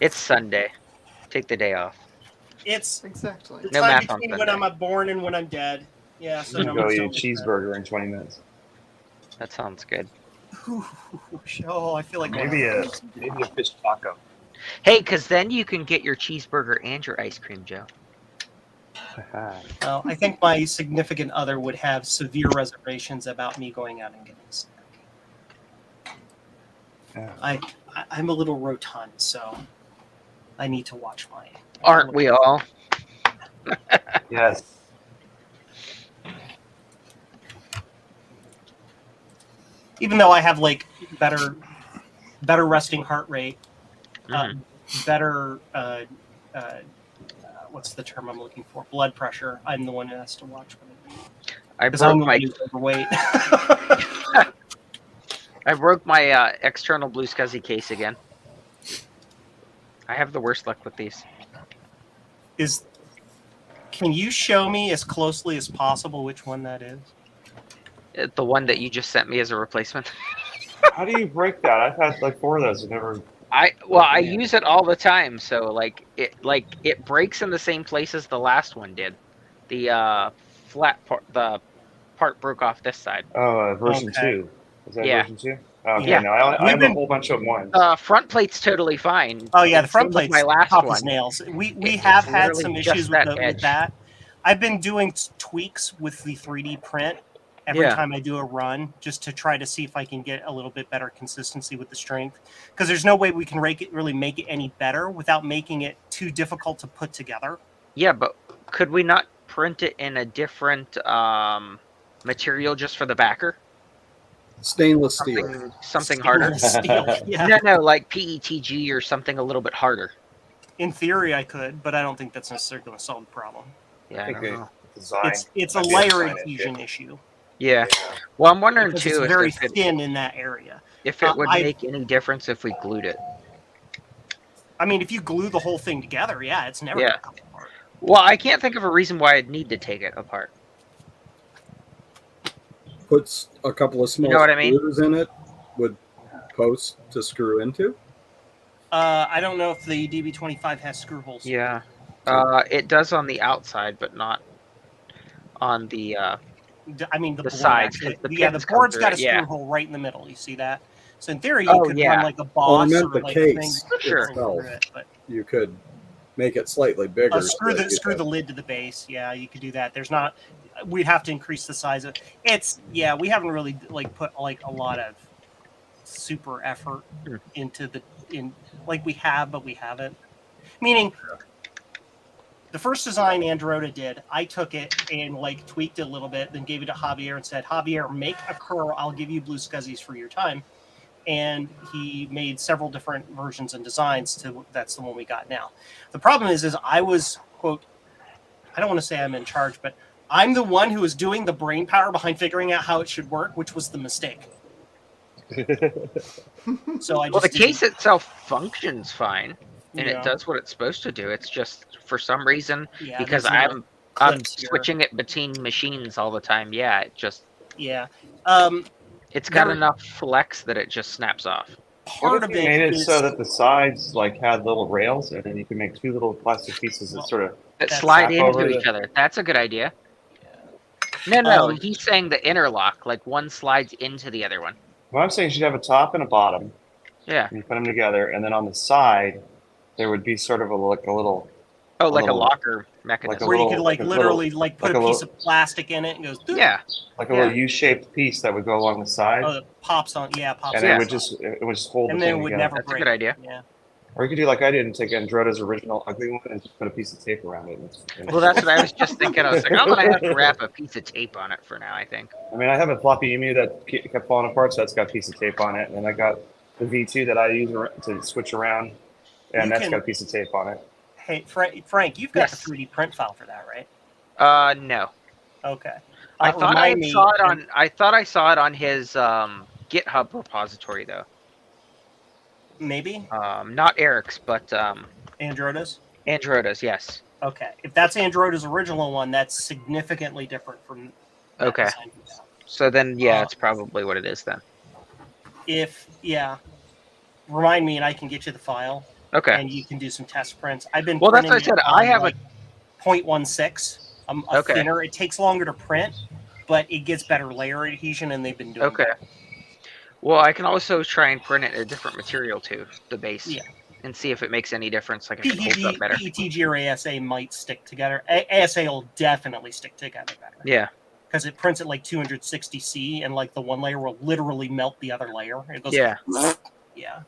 It's Sunday. Take the day off. It's exactly no time math on between Sunday. when I'm born and when I'm dead. Yeah, so I'm gonna go numbers eat a don't look cheeseburger in 20 minutes. That sounds good. bad. Oh, I feel like Maybe a fish taco. Hey, because then you can get your cheeseburger and your ice cream, Joe. I think my significant other would have severe reservations about me going out and getting a snack. I'm a little rotund, so I need to watch my. Aren't we all? Yes. Even though I have like better resting heart rate, better what's the term I'm looking for? Blood pressure. I'm the one who has to watch what I eat. I Because I'm broke my overweight. I broke my external Blue Scuzzy case again. I have the worst luck with these. Can you show me as closely as possible which one that is? The one that you just sent me as a replacement. How do you break that? I've had like 4 of those. I've never. I use it all the time, so it breaks in the same place as the last one did. The flat part, the part broke off this side. Oh, version 2. Is that version 2? Okay, yeah. no, I have a whole bunch of ones. Front plate's totally fine. Oh yeah, the front Same with plate's my last tough one. as nails. We have had some issues with that. I've been doing tweaks with the 3D print every time I do a run, just to try to see if I can get a little bit better consistency with the strength. Because there's no way we can really make it any better without making it too difficult to put together. Yeah, but could we not print it in a different material just for the backer? Stainless steel. Something harder. No, like PETG or something a little bit harder. In theory, I could, but I don't think that's necessarily going to solve the problem. Yeah, I don't know. It's a layer adhesion issue. Yeah. Well, I'm wondering because too it's very thin in that area. If it would make any difference if we glued it. I mean, if you glue the whole thing together, yeah, it's never going to come apart. Well, I can't think of a reason why I'd need to take it apart. Puts a couple of small screws in it would post to screw into. I don't know if the DB25 has screw holes. Yeah. It does on the outside, but not on the I mean, the board, sides. The board's got a screw hole right in the middle. You see that? So in theory, you could run like a boss I meant or the like case a thing. itself. You could make it slightly bigger. Screw the lid to the base. Yeah, you could do that. There's not. We'd have to increase the size of it's. Yeah, we haven't really put a lot of super effort into we have, but we haven't. Meaning, the first design Androta did, I took it and tweaked it a little bit, then gave it to Javier and said, Javier, make a curl. I'll give you Blue Scuzzies for your time. And he made several different versions and designs that's the one we got now. The problem is I was, quote, I don't want to say I'm in charge, but I'm the one who was doing the brain power behind figuring out how it should work, which was the mistake. So the case itself functions fine, and it does what it's supposed to do. It's just for some reason because I'm switching it between machines all the time. Yeah, it just it's got enough flex that it just snaps off. Part of it made it so that the sides had little rails, and then you can make 2 little plastic pieces that slide into each other. That's a good idea. No, he's saying the interlock, one slides into the other one. Well, I'm saying you should have a top and a bottom. Yeah. And you put them together, and then on the side, there would be sort of a little. Oh, like a locker mechanism. Where you could literally put a piece of plastic in it and goes. Yeah. Like a little U-shaped piece that would go along the side. Oh, it pops on. Yeah, pops. And it would just hold. And the then thing it would together. never break. That's a good idea. Yeah. Or you could do like I did and take Androta's original ugly one and just put a piece of tape around it. Well, that's what I was just thinking. I was like, I'm gonna have to wrap a piece of tape on it for now. I think. I mean, I have a floppy emu that kept falling apart, so that's got a piece of tape on it, and I got the V2 that I use to switch around, and that's got a piece of tape on it. Hey, Frank, you've got the 3D print file for that, right? No. Okay. I thought I saw it on. I thought I saw it on his GitHub repository, though. Maybe. Not Eric's, but Androta's. Androta's, yes. Okay. If that's Androta's original one, that's significantly different from. Okay. So then, yeah, it's probably what it is then. Remind me, and I can get you the file. Okay. And you can do some test prints. I've been. Well, that's what I said. I have a 0.16. Okay. thinner. It takes longer to print, but it gets better layer adhesion, and they've been doing Okay. that. Well, I can also try and print it in a different material too, the base, Yeah. and see if it makes any difference, like if it holds up PETG, better. PETG or ASA might stick together. ASA will definitely stick together better. Yeah. Because it prints at like 260C, and like the one layer will literally melt the other layer. It goes. Yeah. Yeah.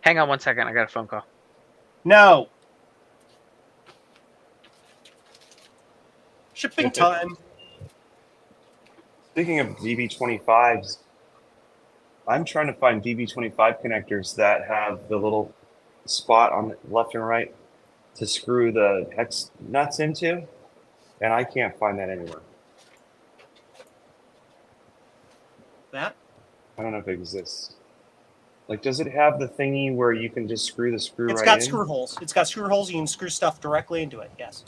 Hang on one second. I got a phone call. No. Shipping time. Speaking of DB25s, I'm trying to find DB25 connectors that have the little spot on the left and right to screw the hex nuts into, and I can't find that anywhere. That? I don't know if it exists. Like, does it have the thingy where you can just screw the screw It's right got in? screw holes. It's got screw holes. You can screw stuff directly into it. Yes.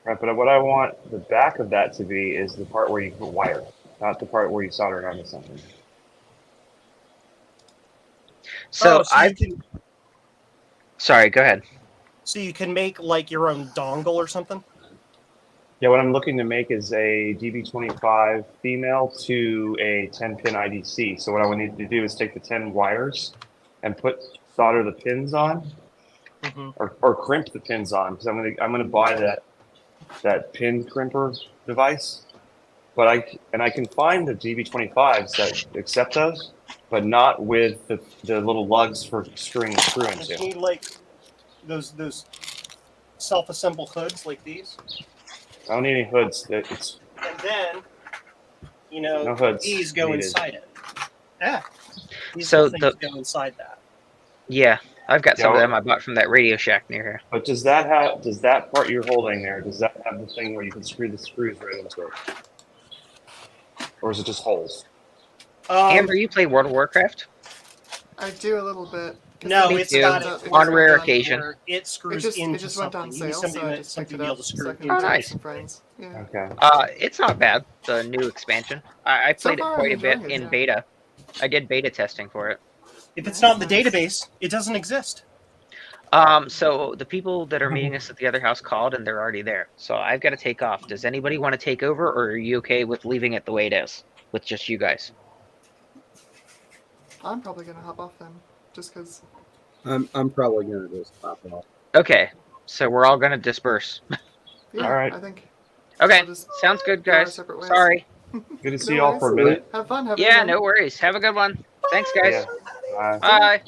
Right, but what I want the back of that to be is the part where you put wire, not the part where you solder it onto something. So, you can, sorry, go ahead. so you can make like your own dongle or something? Yeah, what I'm looking to make is a DB25 female to a 10-pin IDC. So what I would need to do is take the 10 wires and solder the pins on, or crimp the pins on, because I'm gonna buy that pin crimper device. But I can find the DB25s that accept those, but not with the little lugs for screwing the screw You into. need like those self-assemble hoods like these, I don't need any hoods. It's and then no hoods these go needed. inside it. Yeah. These So little things go inside that. Yeah, I've got some Yeah, of them I bought from that Radio Shack near here. But does that part you're holding there, does that have the thing where you can screw the screws right into it? Or is it just holes? Amber, you play World of Warcraft? I do a little bit. 'cause No, Me it's too. got On rare occasion. It screws It into just went on something. You need sale, somebody so I that- just something picked to it be able up to so screw I it can into. take nice. some friends. Yeah. Okay. It's not bad, the new expansion. I So played far, it quite I'm a bit enjoying it, in yeah. beta. I did beta testing for it. If it's not in the database, it doesn't exist. So the people that are meeting us at the other house called and they're already there. So I've got to take off. Does anybody want to take over, or are you okay with leaving it the way it is with just you guys? I'm probably gonna hop off then, just because. I'm probably gonna just pop off. Okay, so we're all gonna disperse. Yeah, All right. I think. Okay, We'll just sounds good, go our guys. separate ways. Sorry. Good to see No y'all for a worries. minute. Have fun. Have a Yeah, good no one. worries. Have a good one. Thanks, guys. Yeah. Bye. Bye.